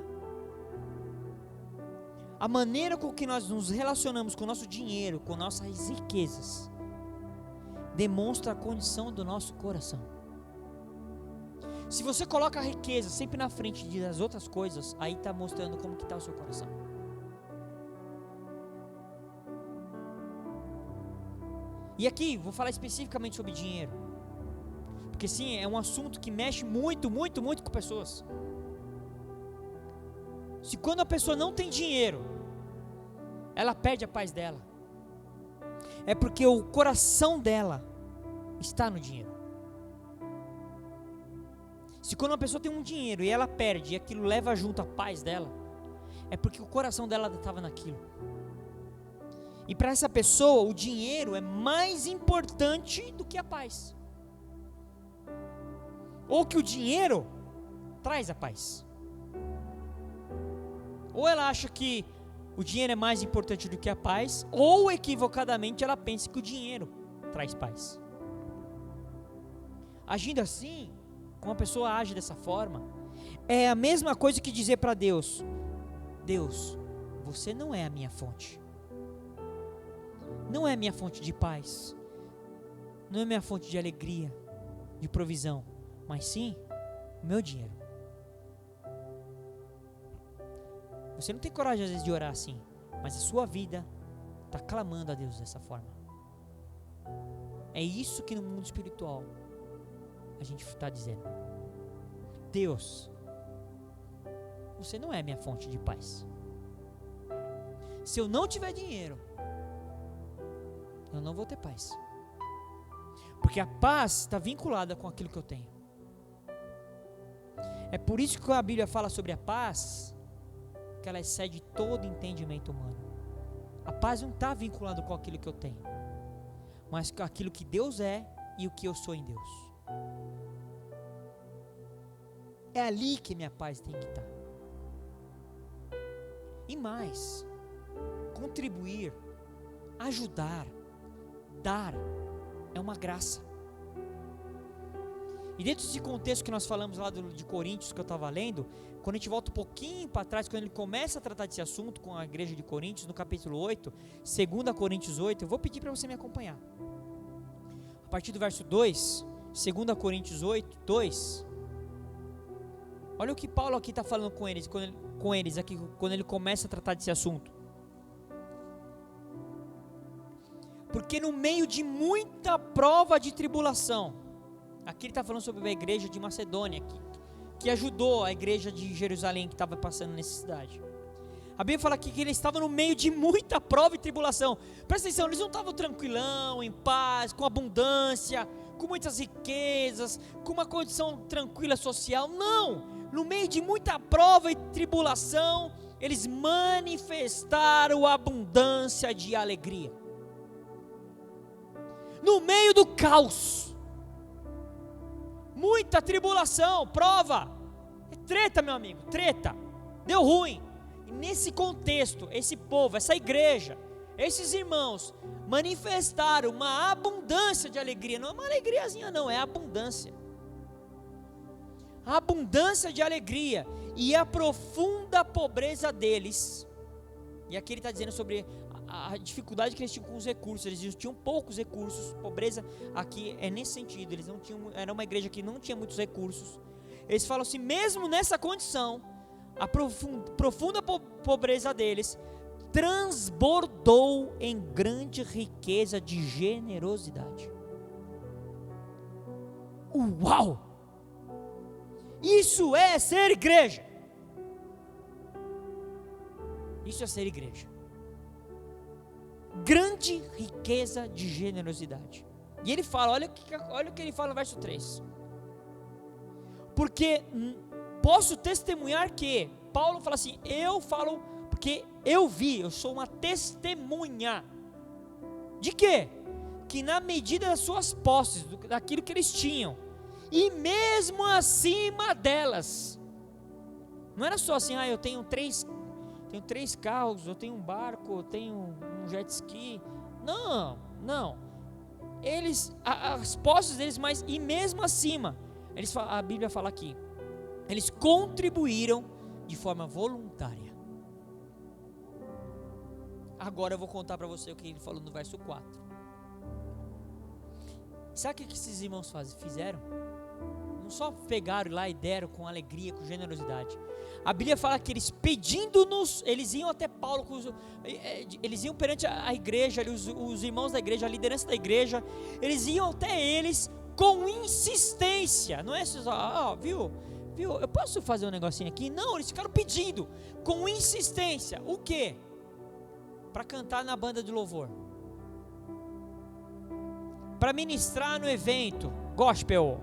A maneira com que nós nos relacionamos com o nosso dinheiro, com nossas riquezas, demonstra a condição do nosso coração. Se você coloca a riqueza sempre na frente das outras coisas, aí está mostrando como que está o seu coração. E aqui, vou falar especificamente sobre dinheiro, porque sim, é um assunto que mexe muito com pessoas. Se quando a pessoa não tem dinheiro, ela perde a paz dela, é porque o coração dela está no dinheiro. Se quando uma pessoa tem um dinheiro e ela perde, e aquilo leva junto a paz dela, é porque o coração dela estava naquilo. E para essa pessoa, o dinheiro é mais importante do que a paz. Ou que o dinheiro traz a paz. Ou ela acha que o dinheiro é mais importante do que a paz, ou equivocadamente ela pensa que o dinheiro traz paz. Agindo assim, como a pessoa age dessa forma, é a mesma coisa que dizer para Deus: Deus, você não é a minha fonte. Não é a minha fonte de paz. Não é a minha fonte de alegria, de provisão, mas sim o meu dinheiro. Você não tem coragem às vezes de orar assim, mas a sua vida está clamando a Deus dessa forma. É isso que no mundo espiritual a gente está dizendo: Deus, você não é minha fonte de paz. Se eu não tiver dinheiro, eu não vou ter paz, porque a paz está vinculada com aquilo que eu tenho. É por isso que a Bíblia fala sobre a paz, que ela excede todo entendimento humano. A paz não está vinculada com aquilo que eu tenho, mas com aquilo que Deus é e o que eu sou em Deus. É ali que minha paz tem que estar. E mais, contribuir, ajudar, dar, é uma graça. E dentro desse contexto que nós falamos lá de Coríntios, que eu estava lendo, quando a gente volta um pouquinho para trás, quando ele começa a tratar desse assunto com a igreja de Coríntios, no capítulo 8, 2 Coríntios 8, eu vou pedir para você me acompanhar. A partir do verso 2, 2 Coríntios 8, 2, olha o que Paulo aqui está falando com eles, quando ele começa a tratar desse assunto. Porque no meio de muita prova de tribulação, aqui ele está falando sobre a igreja de Macedônia, que ajudou a igreja de Jerusalém, que estava passando necessidade. A Bíblia fala aqui que eles estavam no meio de muita prova e tribulação. Presta atenção, eles não estavam tranquilão, em paz, com abundância, com muitas riquezas, com uma condição tranquila social. Não! No meio de muita prova e tribulação, eles manifestaram abundância de alegria. No meio do caos, muita tribulação, prova, é treta, meu amigo, treta, deu ruim. E nesse contexto, esse povo, essa igreja, esses irmãos manifestaram uma abundância de alegria. Não é uma alegriazinha não, é abundância. A abundância de alegria e a profunda pobreza deles. E aqui ele está dizendo sobre a dificuldade que eles tinham com os recursos. Eles tinham poucos recursos. Pobreza aqui é nesse sentido. Eles não tinham, era uma igreja que não tinha muitos recursos. Eles falam assim, mesmo nessa condição, a profunda pobreza deles transbordou em grande riqueza de generosidade. Uau! Isso é ser igreja. Isso é ser igreja. Grande riqueza de generosidade. E ele fala, olha o que ele fala no verso 3. Porque posso testemunhar que, Paulo fala assim, eu falo, porque eu vi, eu sou uma testemunha. De quê? Que na medida das suas posses, daquilo que eles tinham, e mesmo acima delas, não era só assim, eu tenho três carros, eu tenho um barco, eu tenho um jet ski. Não. Eles, as posses deles, mas e mesmo acima, a Bíblia fala aqui, eles contribuíram de forma voluntária. Agora eu vou contar para você o que ele falou no verso 4. Sabe o que esses irmãos fizeram? Não só pegaram lá e deram com alegria, com generosidade. A Bíblia fala que eles pedindo-nos, eles iam até Paulo, eles iam perante a igreja, os irmãos da igreja, a liderança da igreja, eles iam até eles com insistência. Não é só, viu, eu posso fazer um negocinho aqui? Não, eles ficaram pedindo, com insistência. O quê? Para cantar na banda de louvor, para ministrar no evento gospel.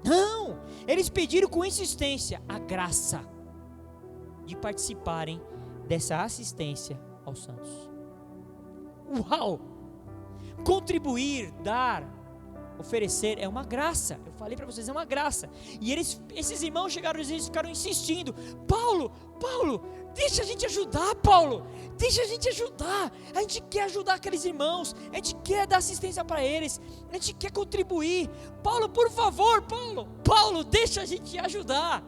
Não, eles pediram com insistência a graça de participarem dessa assistência aos santos. Uau! Contribuir, dar, oferecer é uma graça. Eu falei para vocês, é uma graça. E esses irmãos chegaram e eles ficaram insistindo. Paulo, deixa a gente ajudar, Paulo. Deixa a gente ajudar. A gente quer ajudar aqueles irmãos. A gente quer dar assistência para eles. A gente quer contribuir. Paulo, por favor, Paulo, deixa a gente ajudar.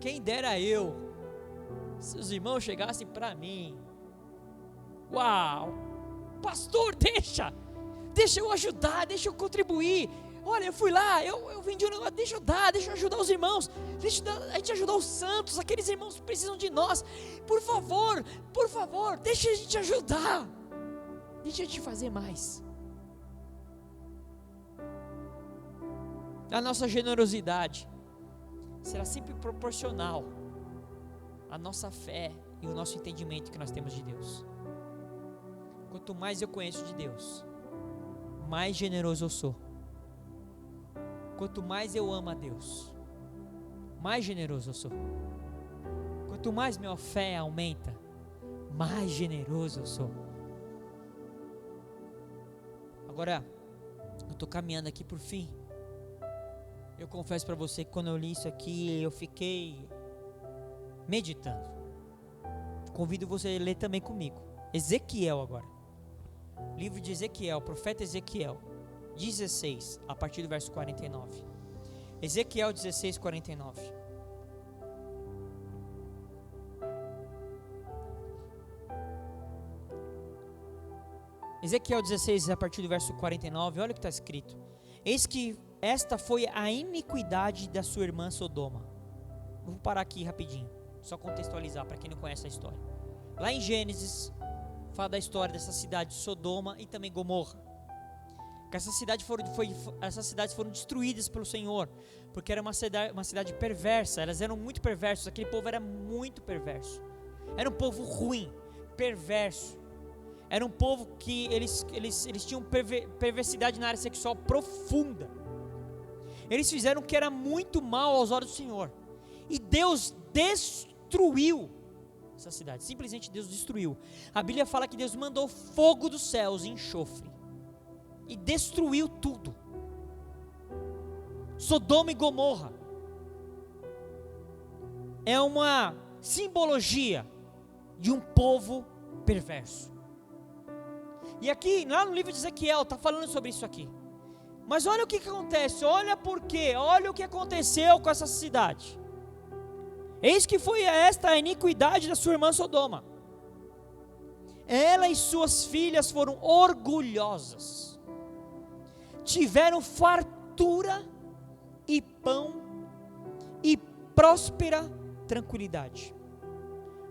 Quem dera se os irmãos chegassem para mim. Uau! Pastor, deixa eu ajudar, deixa eu contribuir. Olha, eu fui lá, eu vendi um negócio, deixa eu ajudar os irmãos, a gente ajudar os santos, aqueles irmãos que precisam de nós. Por favor, deixa a gente ajudar, deixa a gente fazer mais. A nossa generosidade será sempre proporcional à nossa fé e ao nosso entendimento que nós temos de Deus. Quanto mais eu conheço de Deus, mais generoso eu sou. Quanto mais eu amo a Deus, mais generoso eu sou. Quanto mais minha fé aumenta, mais generoso eu sou. Agora, eu estou caminhando aqui por fim. Eu confesso para você que quando eu li isso aqui, eu fiquei meditando. Convido você a ler também comigo. Ezequiel agora. Livro de Ezequiel, profeta Ezequiel 16, a partir do verso 49. Ezequiel 16, 49. Ezequiel 16, a partir do verso 49, olha o que está escrito. Eis que esta foi a iniquidade da sua irmã Sodoma. Vou parar aqui rapidinho, só contextualizar para quem não conhece a história. Lá em Gênesis, fala da história dessa cidade, Sodoma e também Gomorra. Que essas cidades foram destruídas pelo Senhor, porque era uma cidade perversa, elas eram muito perversas, aquele povo era muito perverso. Era um povo ruim, perverso. Era um povo que eles tinham perversidade na área sexual profunda. Eles fizeram o que era muito mal aos olhos do Senhor. E Deus destruiu essa cidade, simplesmente Deus destruiu. A Bíblia fala que Deus mandou fogo dos céus e enxofre e destruiu tudo. Sodoma e Gomorra é uma simbologia de um povo perverso. E aqui, lá no livro de Ezequiel, está falando sobre isso aqui. Mas olha o que acontece, olha o que aconteceu com essa cidade. Eis que foi esta a iniquidade da sua irmã Sodoma. Ela e suas filhas foram orgulhosas, tiveram fartura e pão e próspera tranquilidade,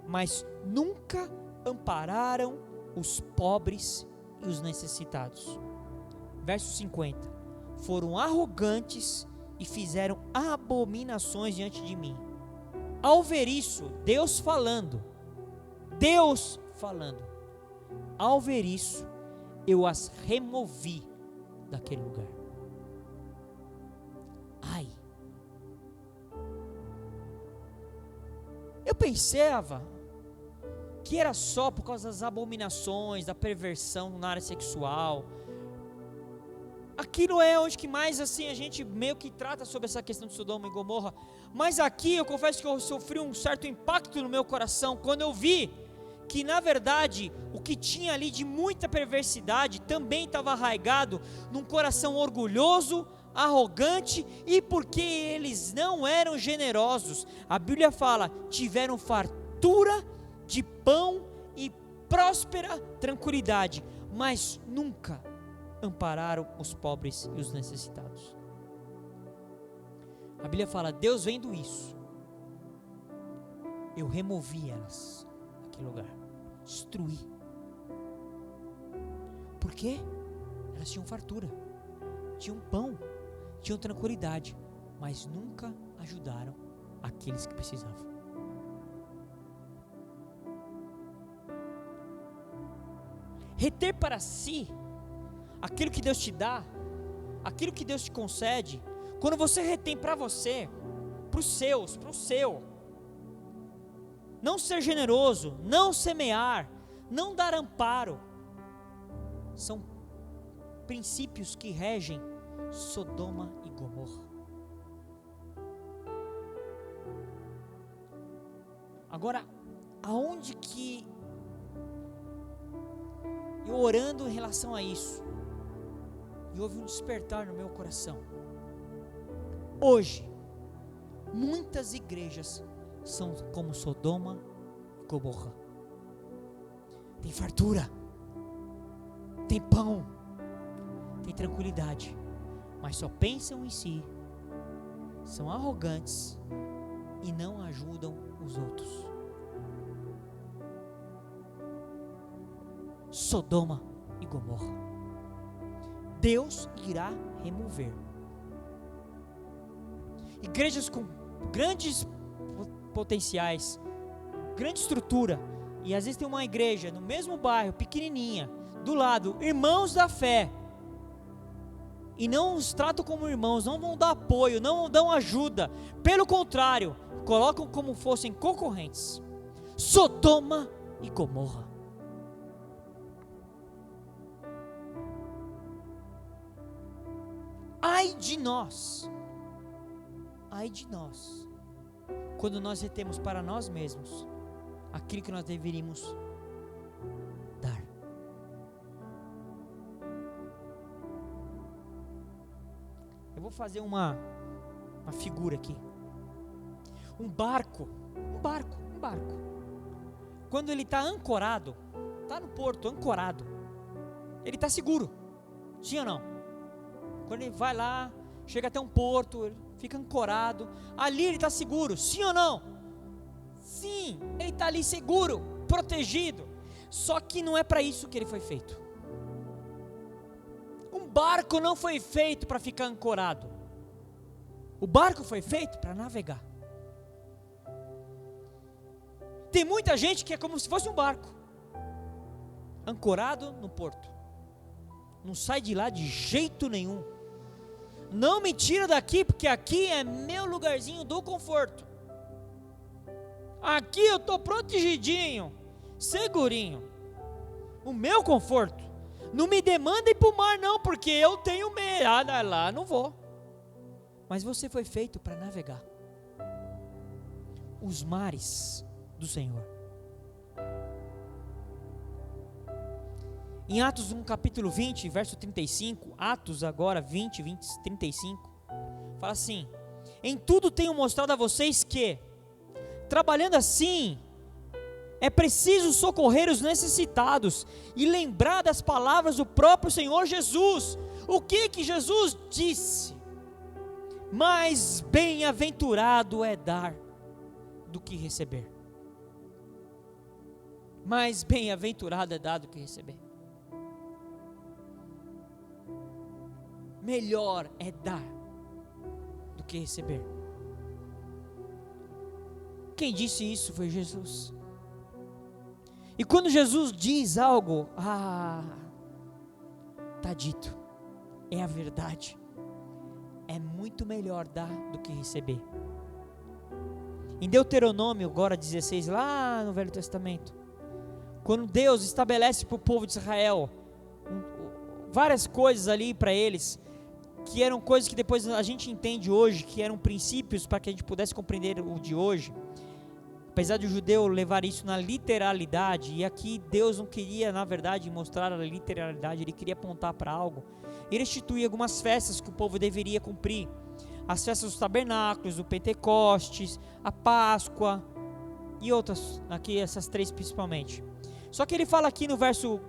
mas nunca ampararam os pobres e os necessitados. Verso 50: foram arrogantes e fizeram abominações diante de mim. Ao ver isso, Deus falando, ao ver isso, eu as removi daquele lugar. Ai, eu pensava que era só por causa das abominações, da perversão na área sexual. Aquilo é onde que mais assim a gente meio que trata sobre essa questão de Sodoma e Gomorra. Mas aqui eu confesso que eu sofri um certo impacto no meu coração quando eu vi que na verdade o que tinha ali de muita perversidade também estava arraigado num coração orgulhoso, arrogante, e porque eles não eram generosos. A Bíblia fala: tiveram fartura de pão e próspera tranquilidade, mas nunca ampararam os pobres e os necessitados. A Bíblia fala: Deus vendo isso, eu removi elas daquele lugar, destruí. Por quê? Elas tinham fartura, tinham pão, tinham tranquilidade, mas nunca ajudaram aqueles que precisavam. Reter para si aquilo que Deus te dá, aquilo que Deus te concede, quando você retém para você, para os seus, para o seu, não ser generoso, não semear, não dar amparo, são princípios que regem Sodoma e Gomorra. Agora, aonde que eu orando em relação a isso, e houve um despertar no meu coração. Hoje, muitas igrejas são como Sodoma e Gomorra. Tem fartura, tem pão, tem tranquilidade, mas só pensam em si, são arrogantes e não ajudam os outros. Sodoma e Gomorra, Deus irá remover. Igrejas com grandes potenciais, grande estrutura, e às vezes tem uma igreja no mesmo bairro, pequenininha, do lado, irmãos da fé, e não os tratam como irmãos, não vão dar apoio, não dão ajuda, pelo contrário, colocam como fossem concorrentes. Sodoma e Gomorra. Ai de nós, quando nós retemos para nós mesmos aquilo que nós deveríamos dar. Eu vou fazer uma figura aqui. Um barco, quando ele está ancorado, está no porto, ancorado, ele está seguro, sim ou não? Quando ele vai lá, chega até um porto, ele fica ancorado, ali ele está seguro, sim ou não? Sim, ele está ali seguro, protegido. Só que não é para isso que ele foi feito. Um barco não foi feito para ficar ancorado. O barco foi feito para navegar. Tem muita gente que é como se fosse um barco, ancorado no porto, não sai de lá de jeito nenhum. Não me tira daqui, porque aqui é meu lugarzinho do conforto. Aqui eu estou protegidinho, segurinho. O meu conforto. Não me demanda ir para o mar não, porque eu tenho medo. Ah, lá não vou. Mas você foi feito para navegar os mares do Senhor. Em Atos 1, capítulo 20, verso 35, Atos agora 20, 35, fala assim: em tudo tenho mostrado a vocês que, trabalhando assim, é preciso socorrer os necessitados e lembrar das palavras do próprio Senhor Jesus. O que Jesus disse? Mais bem-aventurado é dar do que receber. Mais bem-aventurado é dar do que receber. Melhor é dar do que receber. Quem disse isso foi Jesus. E quando Jesus diz algo, está dito, é a verdade. É muito melhor dar do que receber. Em Deuteronômio, agora 16, lá no Velho Testamento, quando Deus estabelece para o povo de Israel várias coisas ali para eles, que eram coisas que depois a gente entende hoje, que eram princípios para que a gente pudesse compreender o de hoje. Apesar de o judeu levar isso na literalidade, e aqui Deus não queria, na verdade, mostrar a literalidade, Ele queria apontar para algo. Ele instituía algumas festas que o povo deveria cumprir. As festas dos tabernáculos, do Pentecostes, a Páscoa e outras, aqui essas três principalmente. Só que ele fala aqui no verso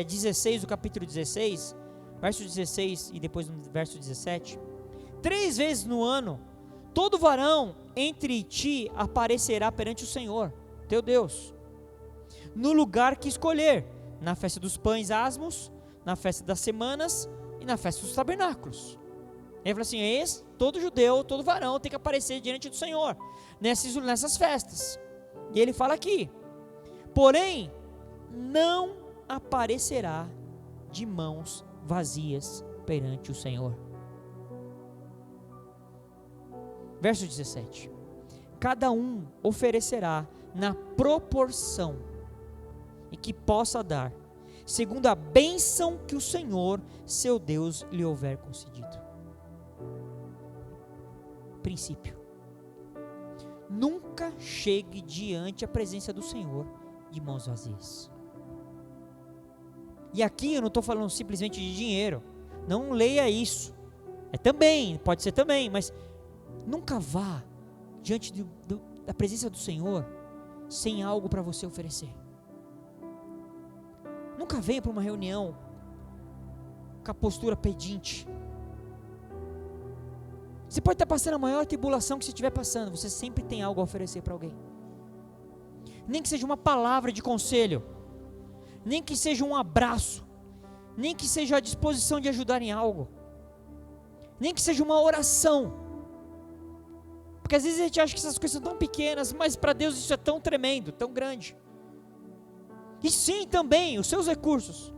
16 do capítulo 16, verso 16 e depois no verso 17, 3 vezes no ano, todo varão entre ti aparecerá perante o Senhor, teu Deus, no lugar que escolher, na festa dos pães asmos, na festa das semanas e na festa dos tabernáculos. Ele fala assim, todo judeu, todo varão tem que aparecer diante do Senhor, nessas festas. E ele fala aqui, porém, não aparecerá de mãos vazias perante o Senhor. Verso 17, cada um oferecerá na proporção em que possa dar, segundo a bênção que o Senhor, seu Deus, lhe houver concedido. Princípio: nunca chegue diante a presença do Senhor de mãos vazias. E aqui eu não estou falando simplesmente de dinheiro, não leia isso, pode ser também, mas nunca vá diante da presença do Senhor sem algo para você oferecer. Nunca venha para uma reunião com a postura pedinte. Você pode estar passando a maior tribulação que você estiver passando, você sempre tem algo a oferecer para alguém. Nem que seja uma palavra de conselho, nem que seja um abraço, nem que seja a disposição de ajudar em algo, nem que seja uma oração. Porque às vezes a gente acha que essas coisas são tão pequenas, mas para Deus isso é tão tremendo, tão grande. E sim, também, os seus recursos.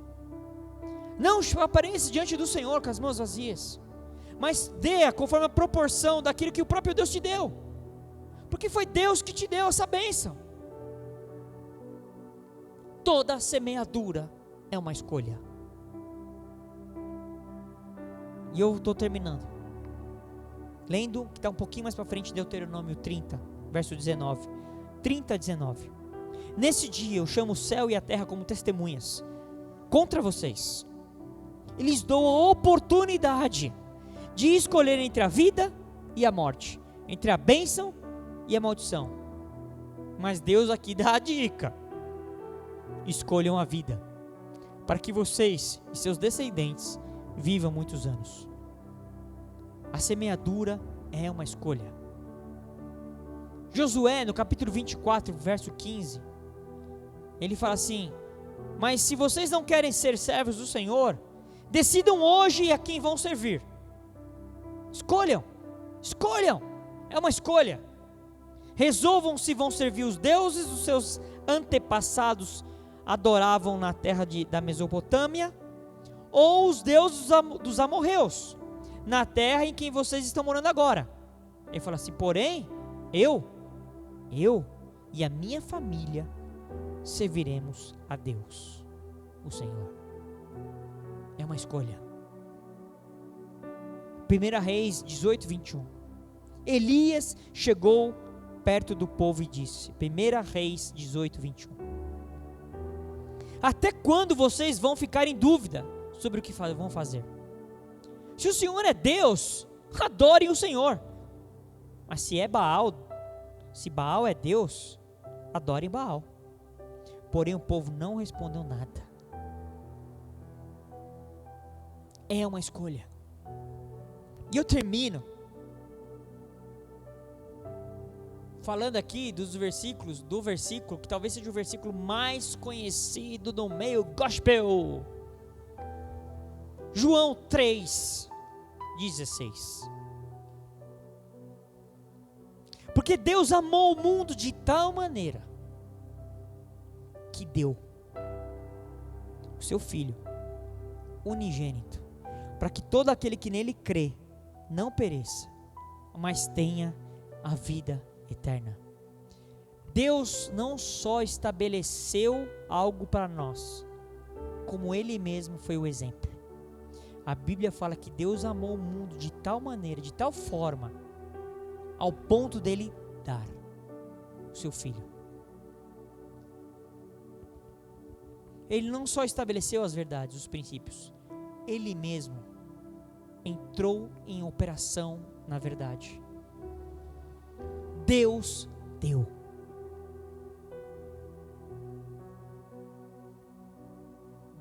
Não apareça diante do Senhor com as mãos vazias, mas dê conforme a proporção daquilo que o próprio Deus te deu. Porque foi Deus que te deu essa bênção. Toda semeadura é uma escolha. E eu estou terminando. Lendo, que está um pouquinho mais para frente, Deuteronômio 30, verso 19. 30, 19. Nesse dia eu chamo o céu e a terra como testemunhas contra vocês. E lhes dou a oportunidade de escolher entre a vida e a morte, entre a bênção e a maldição. Mas Deus aqui dá a dica: escolham a vida, para que vocês e seus descendentes vivam muitos anos. A semeadura é uma escolha. Josué, no capítulo 24, verso 15, ele fala assim: mas se vocês não querem ser servos do Senhor, decidam hoje a quem vão servir. Escolham, é uma escolha. Resolvam se vão servir os deuses dos seus antepassados adoravam na terra da Mesopotâmia, ou os deuses dos amorreus, na terra em que vocês estão morando agora. Ele fala assim: porém, eu e a minha família serviremos a Deus, o Senhor. É uma escolha. 1 Reis 18, 21. Elias chegou perto do povo e disse, 1 Reis 18, 21. Até quando vocês vão ficar em dúvida sobre o que vão fazer? Se o Senhor é Deus, adorem o Senhor. Mas se é Baal, Se Baal é Deus, adorem Baal. Porém o povo não respondeu nada. É uma escolha. E eu termino falando aqui do versículo que talvez seja o versículo mais conhecido do meio gospel. João 3:16. Porque Deus amou o mundo de tal maneira que deu o seu Filho unigênito, para que todo aquele que nele crê não pereça, mas tenha a vida eterna. Deus não só estabeleceu algo para nós, como Ele mesmo foi o exemplo. A Bíblia fala que Deus amou o mundo de tal maneira, de tal forma, ao ponto dele dar o seu Filho. Ele não só estabeleceu as verdades, os princípios, Ele mesmo entrou em operação na verdade. Deus deu.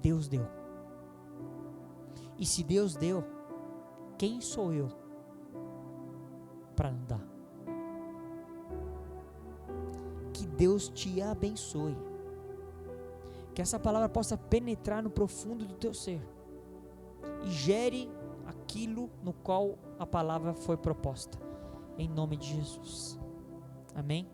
Deus deu. E se Deus deu, quem sou eu para não dar? Que Deus te abençoe. Que essa palavra possa penetrar no profundo do teu ser e gere aquilo no qual a palavra foi proposta. Em nome de Jesus. Amém?